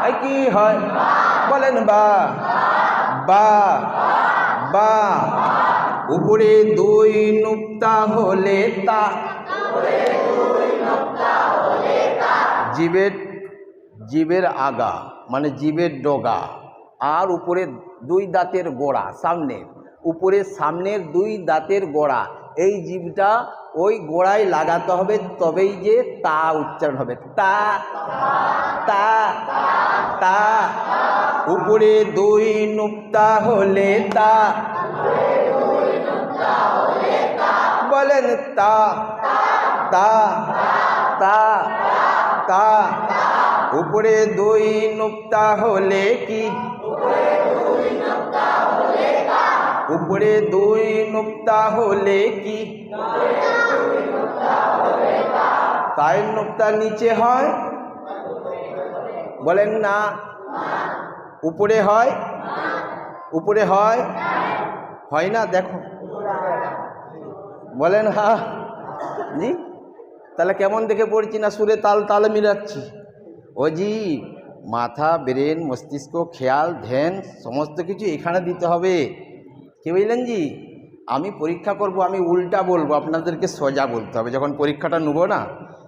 এই কি হয়? বলেন বা বা বা। উপরে দুই নুক্তা হলে তা, জিভের আগা মানে জিভের ডগা, আর উপরে দুই দাঁতের গোড়া, সামনে উপরে সামনের দুই দাঁতের গোড়া, এই জিভটা ওই গোড়ায় লাগাতে হবে, তবেই যে তা উচ্চারণ হবে। তা তা তা। উপরে দুই নুক্তা হলে তা, বলেন তা তা তা তা। উপরে দুই নুক্তা হলে কি? উপরে দুই নুক্তা হলে কি? তাই নুক্তা নিচে হয়? বলেন না। উপরে হয়? উপরে হয়? হয় না? দেখো বলেন হ্যাঁ জি। তাহলে কেমন দেখে পড়ছি না, সুরে তাল তাল মিলাচ্ছি। ও জি, মাথা, ব্রেন, মস্তিষ্ক, খেয়াল, ধ্যান সমস্ত কিছু এখানে দিতে হবে। কি বুঝলেন জি? আমি পরীক্ষা করব, আমি উল্টা বলবো, আপনাদেরকে সোজা বলতে হবে। যখন পরীক্ষাটা নেব না,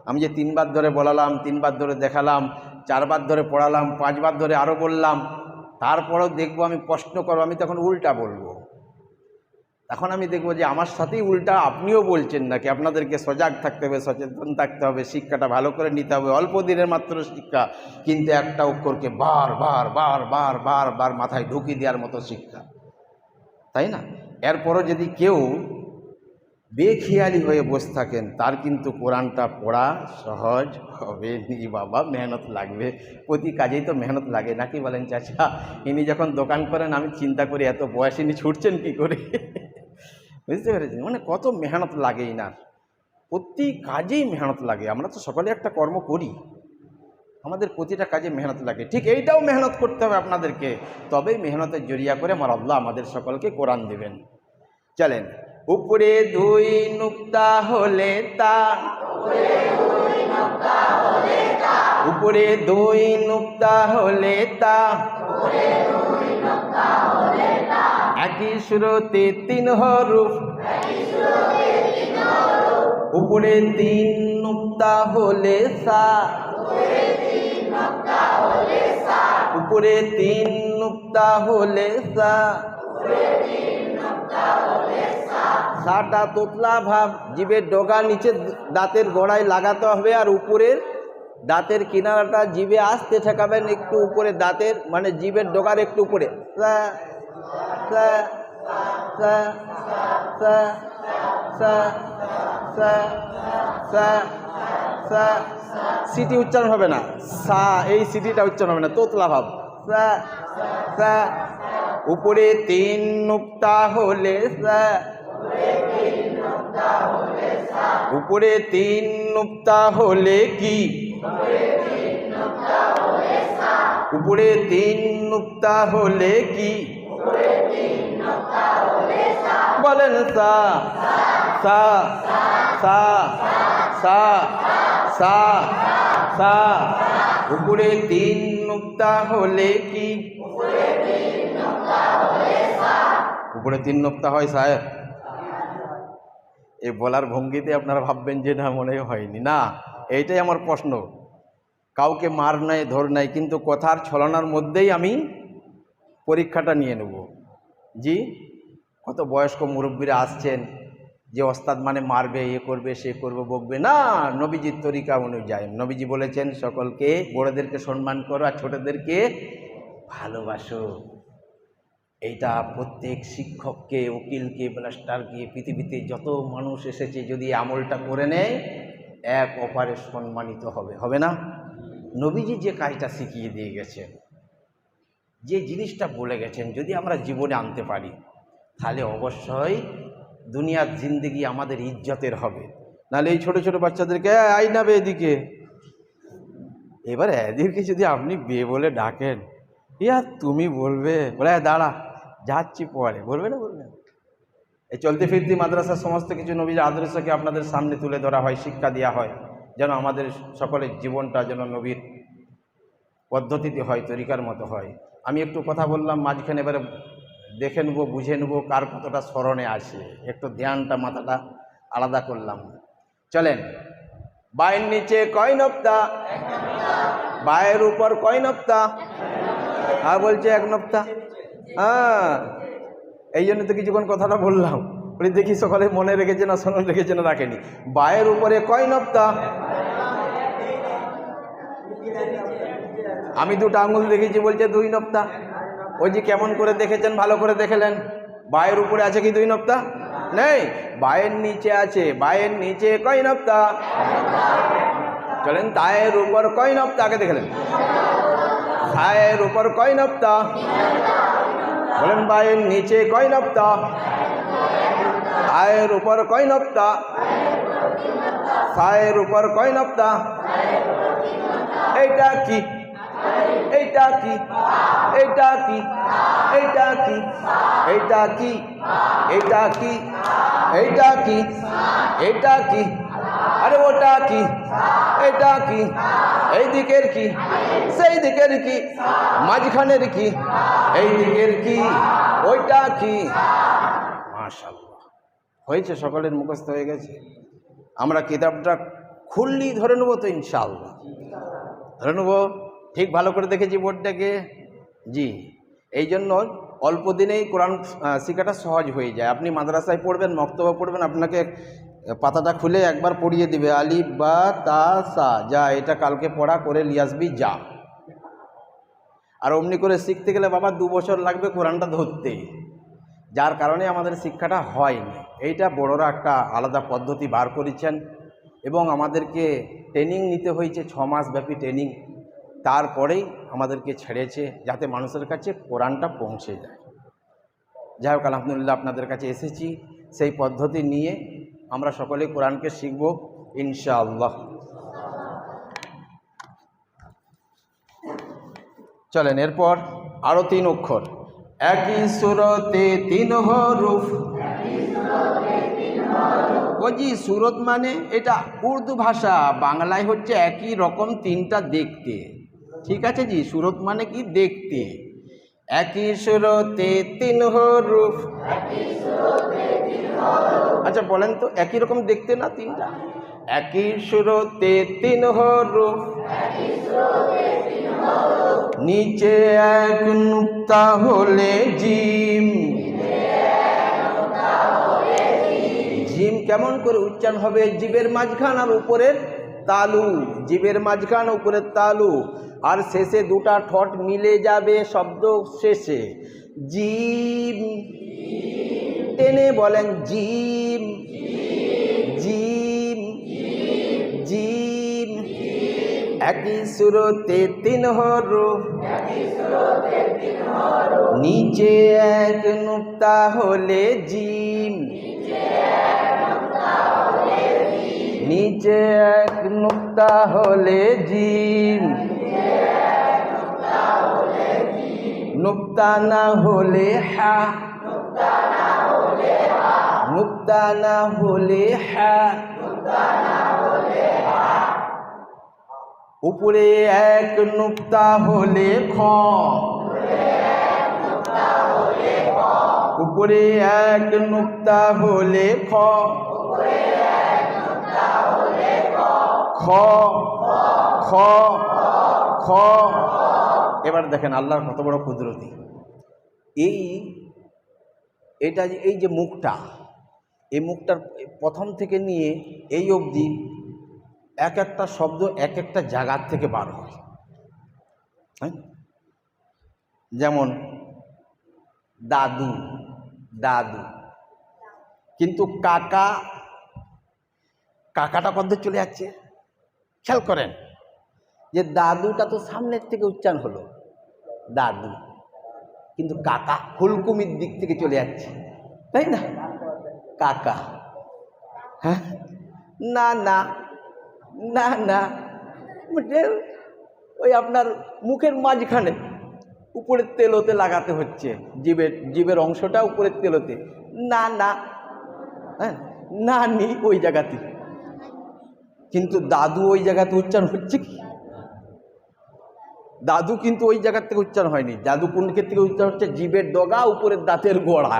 আমি যে 3 বার ধরে বলালাম, 3 বার ধরে দেখালাম, 4 বার ধরে পড়ালাম, 5 বার ধরে আরও বললাম, তারপরেও দেখব আমি প্রশ্ন করব, আমি তখন উল্টা বলবো। তখন আমি দেখব যে আমার সাথেই উল্টা আপনিও বলছেন নাকি। আপনাদেরকে সজাগ থাকতে হবে, সচেতন থাকতে হবে, শিক্ষাটা ভালো করে নিতে হবে। অল্প দিনের মাত্র শিক্ষা, কিন্তু একটা অক্ষরকে বার বার বার বার বার বার মাথায় ঢুকিয়ে দেওয়ার মতো শিক্ষা, তাই না? এরপরও যদি কেউ বেখেয়ালি হয়ে বসে থাকেন, তার কিন্তু কোরআনটা পড়া সহজ হবে নি বাবা, মেহনত লাগবে। প্রতি কাজেই তো মেহনত লাগে, নাকি বলেন চাচা? ইনি যখন দোকান করেন আমি চিন্তা করি এত বয়স ইনি ছুটছেন কী করে। বুঝতে পেরেছেন? মানে কত মেহনত লাগে ইনার, প্রতি কাজেই মেহনত লাগে। আমরা তো সকলে একটা কর্ম করি, আমাদের প্রতিটা কাজে মেহনত লাগে। ঠিক এইটাও মেহনত করতে হবে আপনাদেরকে, তবেই মেহনতের জরিয়া করে আমার আল্লাহ আমাদের সকলকে কোরআন দেবেন। চলেন, উপরে 2 নুক্তা হলে তা, উপরে 2 নুক্তা হলে তা, একই সুরতে 3 হরফ, উপরে 3 নুক্তা হলে সা, উপরে 3 নুক্তা হলে সা, সাটা তোতলা ভাব, জিভের ডগা নিচে দাঁতের গোড়ায় লাগাতে হবে, আর উপরের দাঁতের কিনারাটা জিভে আসতে ঠেকাবেন একটু উপরে, দাঁতের মানে জিভের ডগার একটু উপরে। সিটি উচ্চারণ হবে না, সা এই সিটিটা উচ্চারণ হবে না, তোতলা ভাব। উপরে 3 নুক্তা হলে সা, উপরে 3 নুক্তা হলে কি, উপরে 3 নুক্তা হলে কি, বলেন সা, সা সা সা সা সা। উপরে 3 নুক্তা হলে কি, উপরে 3 নুক্তা হয় সাহেব? এই বলার ভঙ্গিতে আপনারা ভাববেন যে না মনে হয়নি, না এইটাই আমার প্রশ্ন। কাউকে মার নাই, ধর নাই, কিন্তু কথার ছলনার মধ্যেই আমি পরীক্ষাটা নিয়ে নেব। জি, কত বয়স্ক মুরব্বীরা আসছেন যে ওস্তাদ মানে মারবে, এ করবে, সে করবে, বকবে না। নবীজির তরিকা অনুযায়ী নবীজি বলেছেন সকলকে, বড়দেরকে সম্মান করো আর ছোটদেরকে ভালোবাসো। এইটা প্রত্যেক শিক্ষককে, উকিলকে, ব্লাস্টারকে, পৃথিবীতে যত মানুষ এসেছে যদি আমলটা করে নেয়, এক অপারে সম্মানিত হবে, হবে না? নবীজি যে কাজটা শিখিয়ে দিয়ে গেছেন, যে জিনিসটা বলে গেছেন, যদি আমরা জীবনে আনতে পারি, তাহলে অবশ্যই দুনিয়ার জিন্দেগি আমাদের ইজ্জতের হবে। নাহলে এই ছোট ছোট বাচ্চাদেরকে আই না বে এদিকে, এবার এদেরকে যদি আপনি বে বলে ডাকেন, ইয়া তুমি বলবে, বলে দাঁড়া যাচ্ছি পরে, বলবে না? বলবে। এই চলতি ফিরতি মাদ্রাসার সমস্ত কিছু নবীর আদর্শকে আপনাদের সামনে তুলে ধরা হয়, শিক্ষা দেওয়া হয়, যেন আমাদের সকলের জীবনটা যেন নবীর পদ্ধতিতে হয়, তরিকার মতো হয়। আমি একটু কথা বললাম মাঝখানে, এবারে দেখে নেবো, বুঝে নেবো কার কতটা স্মরণে আসে, একটু ধ্যানটা, মাথাটা আলাদা করলাম। চলেন, বায়ের নিচে কয় নক্তা, বায়ের উপর কয় নক্তা, আর বলছে 1 নক্তা। হ্যাঁ, এই জন্য তো কিছুক্ষণ কথাটা বললাম, বলি দেখি সকালে মনে রেখেছে না, স্মরণ রেখেছে না, রাখেনি। বায়ের উপরে কয় নক্তা, আমি 2টা আঙুল দেখেছি, বলছে 2 নক্তা। ওই যে কেমন করে দেখেছেন, ভালো করে দেখলেন, বায়ের উপরে আছে কি 2 নক্তা? নেই, বায়ের নিচে আছে। বায়ের নিচে কয় নক্তা? চলেন, তায়ের উপর কয় নক্তা আগে দেখলেন, সায়ের উপর কয় নক্তা? বলেন, বায়ের নিচে কয় নক্তা, আয়ের উপর কয় নক্তা, সায়ের উপর কয় নক্তা? এইটা কি, এইটা কি, এইটা কি, এইটা কি, এইটা কি, এইটা কি, এইটা কি, এইটা কি, আরে ওটা কি, এটা কি, এই দিকের কি, সেই দিকের কি, মাঝখানের কি, এই দিকের কি, ওইটা কি? মাশাআল্লাহ। হয়েছে? সকলের মুখস্থ হয়ে গেছে? আমরা কিতাবটা খুললেই ধরে নেবো তো ইনশাআল্লাহ? ধরে নেবো? ঠিক ভালো করে দেখেছি বোর্ডটাকে? জি। এই জন্য অল্প দিনেই কোরআন শেখাটা সহজ হয়ে যায়। আপনি মাদ্রাসায় পড়বেন, মক্তবা পড়বেন, আপনাকে পাতাটা খুলে একবার পড়িয়ে দিবে, আলিফ বা তা সা, যা এটা কালকে পড়া করে নিয়ে আসবি যা। আর অমনি করে শিখতে গেলে বাবা 2 বছর লাগবে কোরআনটা ধরতে, যার কারণে আমাদের শিক্ষাটা হয়নি। এইটা বড়রা একটা আলাদা পদ্ধতি বার করেছেন এবং আমাদেরকে ট্রেনিং নিতে হয়েছে, 6 মাস ব্যাপী ট্রেনিং। তারপরেই আমাদেরকে ছেড়েছে যাতে মানুষের কাছে কোরআনটা পৌঁছে যায়। যাই হোক, আলহামদুলিল্লাহ আপনাদের কাছে এসেছি, সেই পদ্ধতি নিয়ে আমরা সকলেই কোরআনকে শিখব ইনশাআল্লাহ। চলেন এরপর আরও 3 অক্ষর, একই সুরতে 3 হরফ। ও জি, সুরত মানে এটা উর্দু ভাষা, বাংলায় হচ্ছে একই রকম 3টা দেখতে। ঠিক আছে জি, সুরত মানে কি? দেখতে। একই সুরতে 3 হরফ। আচ্ছা বলেন তো, একই রকম দেখতে না 3টা? একই সুরতে 3 হরফ, নিচে এক নুক্তা হলে জিম। জিম কেমন করে উচ্চারণ হবে? জিবের মাঝখান আর উপরের তালু, জিবের মাঝখান উপরের তালু, আর শেষে 2টা ঠোঁট মিলে যাবে শব্দ শেষে। জিম, টেনে বলেন জিম, জিম, জিম। একই সুরতে 3 হরফ, নিচে এক নুক্তা হলে জিম, নিচে এক নুক্তা হলে জিম। নুক্তা না হলে হা, নুক্তা না হলে হা। উপরে এক নুক্তা হলে খ, উপরে এক নুক্তা হলে খ, খ, খ, খ। এবার দেখেন আল্লাহর কত বড় কুদরতি। এটা এই যে মুখটা, এই মুখটার প্রথম থেকে নিয়ে এই অবধি এক একটা শব্দ এক একটা জায়গার থেকে বার হয়। যেমন দাদু, দাদু, কিন্তু কাকা, কাকাটা কদ্দূর চলে যাচ্ছে? খেয়াল করেন যে দাদুটা তো সামনের থেকে উচ্চারণ হলো দাদু, কিন্তু কাকা হুলকুমির দিক থেকে চলে যাচ্ছে, তাই না? কাকা, হ্যাঁ, না না না না, ওই আপনার মুখের মাঝখানে উপরের তেলোতে লাগাতে হচ্ছে, জিভের অংশটা উপরের তেলোতে। না না, হ্যাঁ, না নি ওই জায়গাতে, কিন্তু দাদু ওই জায়গাতে উচ্চারণ হচ্ছে কি? দাদু কিন্তু ওই জায়গার থেকে উচ্চারণ হয়নি। দাদু কোন ক্ষেত্র থেকে উচ্চারণ হচ্ছে? জিভের ডগা উপরের দাঁতের গোড়া,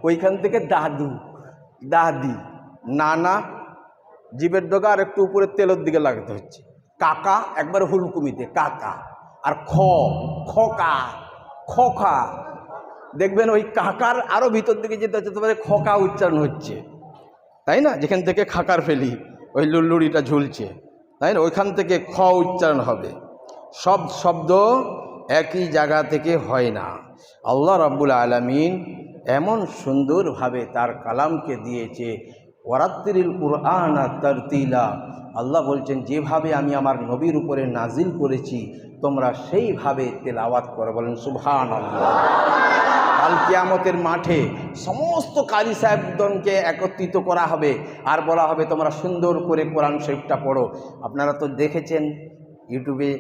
ওইখান থেকে দাদু, দাদি। নানা জিভের ডগা আর একটু উপরের তেলের দিকে লাগাতে হচ্ছে। কাকা একবার হুলকুমিতে কাকা। আর খ, খকা, খকা, দেখবেন ওই কাকার আরও ভিতর দিকে যেতে হচ্ছে, তোমাদের খকা উচ্চারণ হচ্ছে, তাই না? যেখান থেকে খাকার ফেলি ওই লুল্লুড়িটা ঝুলছে, তাই না? ওইখান থেকে খ উচ্চারণ হবে। সব শব্দ একই জায়গা থেকে হয় না। আল্লাহ রাব্বুল আলামিন এমন সুন্দরভাবে তার কালামকে দিয়েছে, ওয়ারাত্তিরিল কুরআনা তারতিলা। আল্লাহ বলছেন, যেভাবে আমি আমার নবীর উপরে নাজিল করেছি তোমরা সেইভাবে তেলাওয়াত করো। বলেন সুবহানাল্লাহ। কাল কিয়ামতের মাঠে সমস্ত কারি সাহেবগণকে একত্রিত করা হবে আর বলা হবে তোমরা সুন্দর করে কোরআন শরীফটা পড়ো। আপনারা তো দেখেছেন ইউটিউবে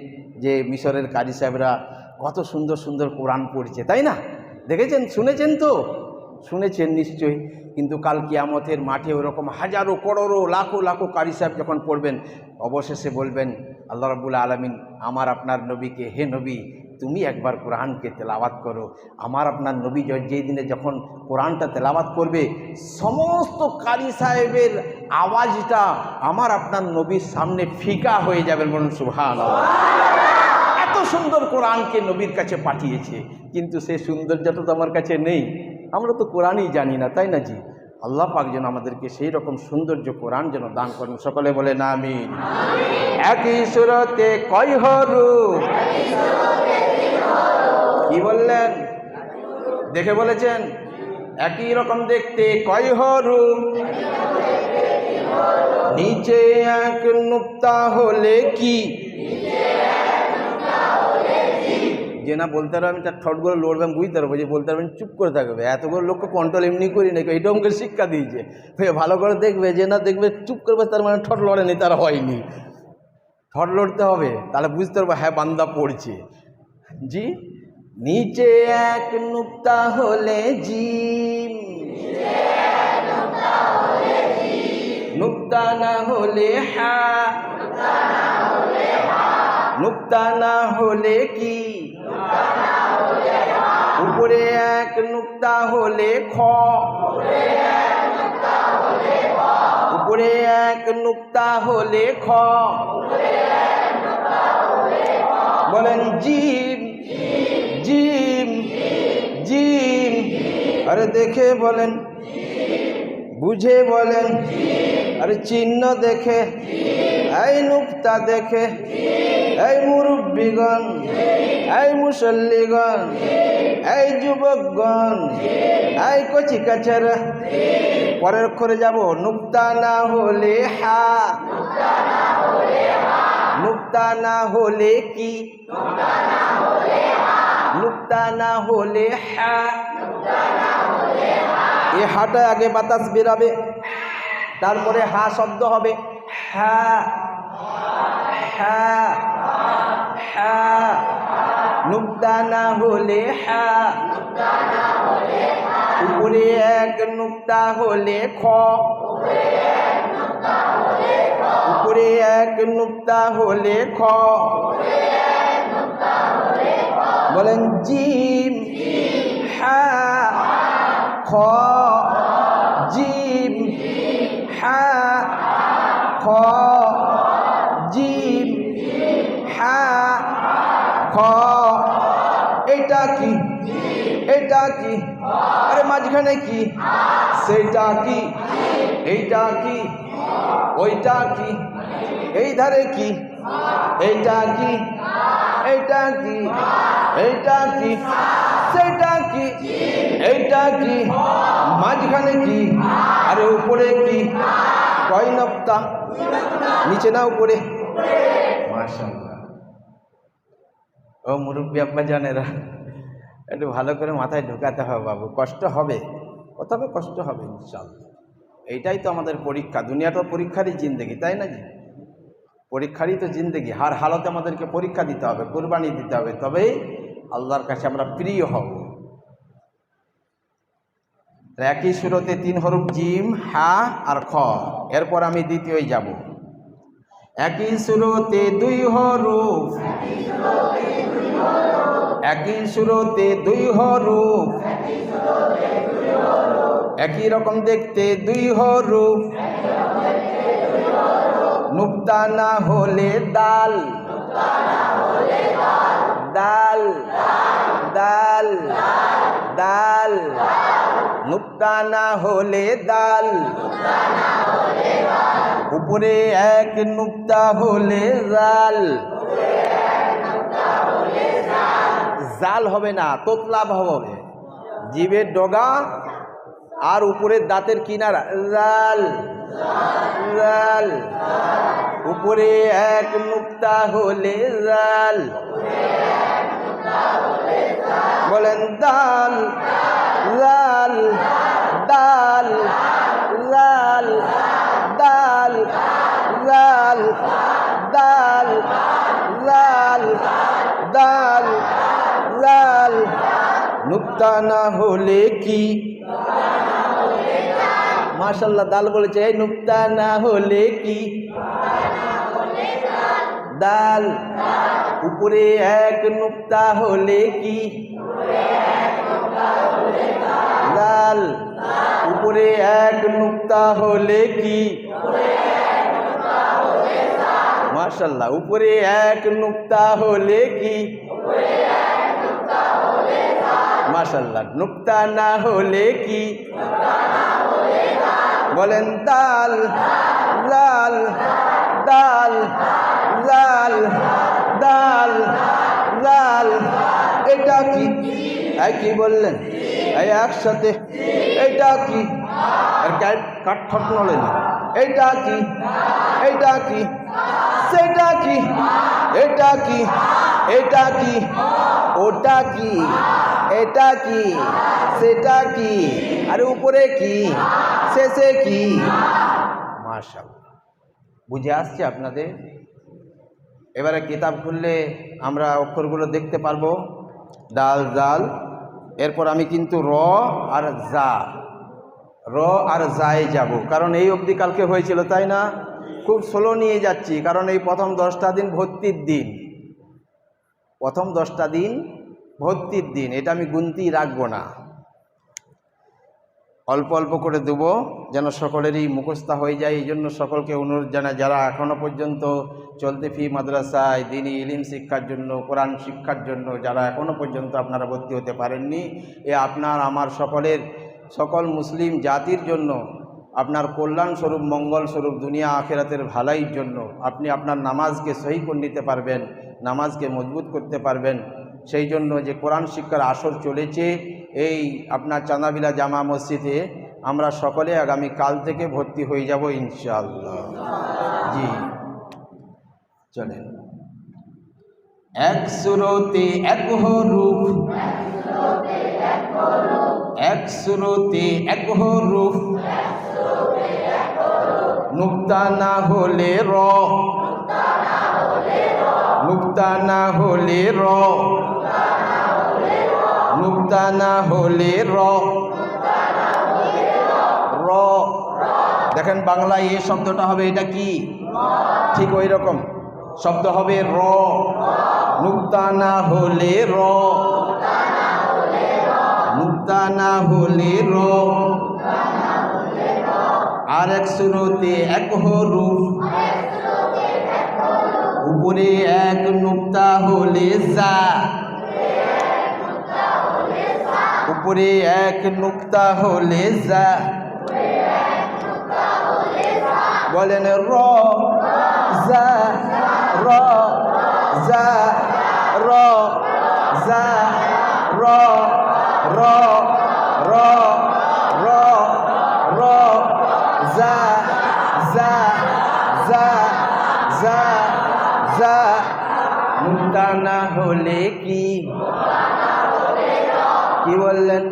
যে মিশরের কারি সাহেবরা কত সুন্দর সুন্দর কোরআন পড়ছে, তাই না? দেখেছেন, শুনেছেন তো? শুনেছেন নিশ্চয়ই। কিন্তু কাল কিয়ামতের মাঠে ওরকম হাজারো করোড়ো লাখো লাখো কারি সাহেব যখন পড়বেন, অবশেষে বলবেন আল্লাহ রাব্বুল আলামিন আমার আপনার নবীকে, হে নবী তুমি একবার কোরআনকে তেলাওয়াত করো। আমার আপনার নবী যেই দিনে যখন কোরআনটা তেলাওয়াত করবে, সমস্ত কারি সাহেবের আওয়াজটা আমার আপনার নবীর সামনে ফিকা হয়ে যাবে। বলুন সুবহানাল্লাহ। এত সুন্দর কোরআনকে নবীর কাছে পাঠিয়েছে, কিন্তু সেই সৌন্দর্যটা তো আমার কাছে নেই। আমরা তো কোরআনই জানি না, তাই না জি? আল্লাহ পাক যেন আমাদেরকে সেই রকম সৌন্দর্য কোরআন যেন দান করেন। সকলে বলেন আমিন। একই সুরতে কয় হরফ? কি বললেন? দেখে বলেছেন? একই রকম দেখতে কয় হরফ? নিচে এক নুক্তা হলে কি? যে না বলতে পারবে আমি তার ঠটগুলো লড়বে, আমি বুঝতে পারবো। যে বলতে পারবেন চুপ করে থাকবে, এতগুলো লোককে কন্ট্রোল এমনি করি নাকি, এটা আমাকে শিক্ষা দিয়েছে। ভালো করে দেখবে, যে না দেখবে চুপ করবে তার মানে ঠট লড়েনি, তার হয়নি। ঠট লড়তে হবে, তাহলে বুঝতে পারবো হ্যাঁ বান্দা পড়ছে। জি, নিচে এক নুক্তা হলে জিম, নুক্তা না হলে হা, নুক্তা না হলে কি? উপরে এক নুক্তা হলে খ, উপরে এক নুক্তা হলে খ। বলেন জিম, জিম, জিম। আরে দেখে বলেন, বুঝে বলেন, আরে চিহ্ন দেখে, এই নুক্তা দেখে, এই মুরব্বীগণ, এই মুসল্লিগণ, এই যুবকগণ, এই কচি কাচারা, পরের অক্ষরে যাব। নুক্তা না হলে হা, নুক্তা না হলে কি? নুক্তা না হলে হা। এ হাটা আগে বাতাস বেরাবে, তারপরে হা শব্দ হবে। হা, হা, হা। নুক্তা না হলে হা। উপরে এক নুক্তা হলে খ, উপরে এক নুক্তা হলে খ। বলেন জিম, হা, খ, জিম, হা, খ, জিম, হা, খ। এটা কি? এটা কি? আরে মাঝখানে কি? সেটা কি? এইটা কি? ওইটা কি? এই ধারে কি? এইটা কি? এইটা কি? এইটা কি? সেটা কি? এইটা কি? মাঝখানে কি? আরে উপরে কি? কয় নক্তা? নিচে না উপরে? মাশাআল্লাহ। ও মুরব্বী আব্বা জানেরা, একটু ভালো করে মাথায় ঢোকাতে হবে বাবু। কষ্ট হবে, প্রথমে কষ্ট হবে ইনশাআল্লাহ। এইটাই তো আমাদের পরীক্ষা। দুনিয়াটা পরীক্ষারই জিন্দেগি, তাই না জি? পরীক্ষারই তো জিন্দেগি। হার হালতে আমাদেরকে পরীক্ষা দিতে হবে, কোরবানি দিতে হবে, তবেই আল্লাহর কাছে আমরা প্রিয় হব। একই সুরতে 3 হরফ জিম, হা আর খ। এরপর আমি দ্বিতীয় যাব। একই সুরতে 2 হরফ, একই সুরতে 2 হরফ, একই রকম দেখতে 2 হরফ। নুক্তা না হলে দাল, দাল, দাল, দাল। নুক্তা না হলে দাল। উপরে এক নুক্তা হলে জাল, জাল হবে না, তোতলাভ হবে। জিভের ডগা আর উপরের দাঁতের কিনারা, জাল, জাল। উপরে এক নুক্তা হলে জাল। বলেন দাল, লাল, দাল, লাল, দাল, লাল, দাল, লাল, দাল, লাল। নুক্তা না হলে কি? মাশাআল্লাহ, দাল বলেছে। এই নুক্তা না হলে কি? দাল উপরে এক নুক্তা হলে কি দাল উপরে এক নুক্তা হলে কি মাশাআল্লাহ উপরে এক নুক্তা হলে কি মাশাআল্লাহ নুক্তা না হলে কি বলেন দাল লাল দাল লাল দাল লাল এটা কি কি বললেন এই একসাথে এটা কি আর কাঠ নলেন এটা কি এটা কি সেটা কি এটা কি এটা কি ওটা কি এটা কি সেটা কি আর উপরে কি শেষে কি মাশাআল্লাহ বুঝে আসছে আপনাদের এবারে কিতাব খুললে আমরা অক্ষরগুলো দেখতে পারবো দাল জাল এরপর আমি কিন্তু র আর জায় যাব কারণ এই অবধি কালকে হয়েছিল তাই না খুব স্লো নিয়ে যাচ্ছি কারণ এই প্রথম 10টা দিন ভর্তির দিন প্রথম 10টা দিন ভর্তির দিন এটা আমি গুনতি রাখবো না অল্প অল্প করে দেব যেন সকলেরই মুখস্থ হয়ে যায় এই জন্য সকলকে অনুরোধ জানাই যারা এখনও পর্যন্ত চলতে ফি মাদ্রাসায় দ্বীনি ইলম শিক্ষার জন্য কোরআন শিক্ষার জন্য যারা এখনও পর্যন্ত আপনারা ভর্তি হতে পারেননি এ আপনার আমার সকল মুসলিম জাতির জন্য আপনার কল্যাণ স্বরূপ মঙ্গল স্বরূপ দুনিয়া আখিরাতের ভালাইয়ের জন্য আপনি আপনার নামাজকে সহি করে নিতে পারবেন নামাজকে মজবুত করতে পারবেন সেই জন্য যে কোরআন শিক্ষার আসর চলেছে এই আপনার চাঁদাবিলা জামা মসজিদে আমরা সকলে আগামী কাল থেকে ভর্তি হয়ে যাব ইনশাআল্লাহ জি চলেন এক সুরতে এক হরফ এক সুরতে এক হরফ নুক্তা না হলে র নুক্তা না হলে র নুক্তা না হলে র র দেখেন বাংলায় এই শব্দটা হবে এটা কি ঠিক ওই রকম শব্দ হবে র নুক্তা না হলে র নুক্তা না হলে র আর এক সুরতে এক হরফ উপরে এক নুক্তা হলে যা উপরে এক নুক্তা হলে যা বলেন র যা র যা র যা র র র র র যা যা যা যা যা নুক্তা না হলে কি কি বললেন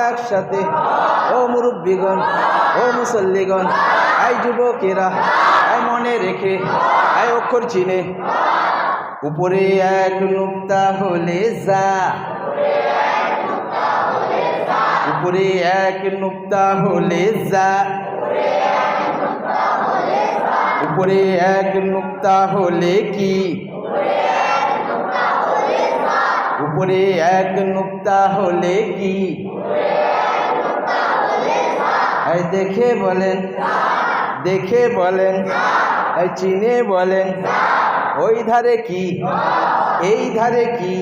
একসাথে ও মুরব্বীগণ ও মুসল্লিগণ এই যুবকেরা এই মনে রেখে এই অক্ষর চিনে উপরে এক নুক্তা হলে যা উপরে এক নুক্তা হলে যা উপরে এক নুক্তা হলে কি উপরে এক নুক্তা হলে কি এই দেখে বলেন দেখে বলেন এই চিনে বলেন ওই ধারে কি এই ধারে কি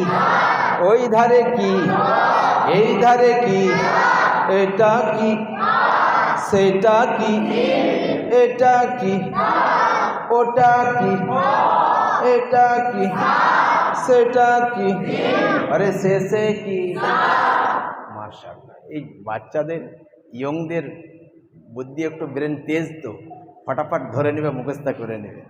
ওই ধারে কি এই ধারে কি এটা কি সেটা কি এটা কি ওটা কি এটা কি সেটা কি আরে শেষে কি মাশাআল্লাহ এই বাচ্চাদের ইয়ংদের বুদ্ধি একটু ব্রেন তেজ তো ফটাফট ধরে নেবে মুখস্থ করে নেবে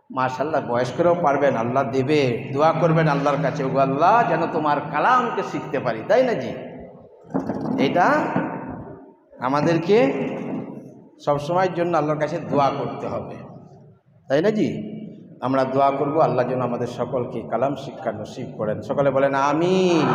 মাশাআল্লাহ বয়স্করাও পারবেন আল্লাহ দেবে দোয়া করবেন আল্লাহর কাছে ও আল্লাহ যেন তোমার কালামকে শিখতে পারি তাই না জি এটা আমাদেরকে সবসময়ের জন্য আল্লাহর কাছে দোয়া করতে হবে তাই না জি আমরা দোয়া করব আল্লাহ যেন আমাদের সকলকে কালাম শিক্ষা নসিব করেন সকলে বলেন আমিন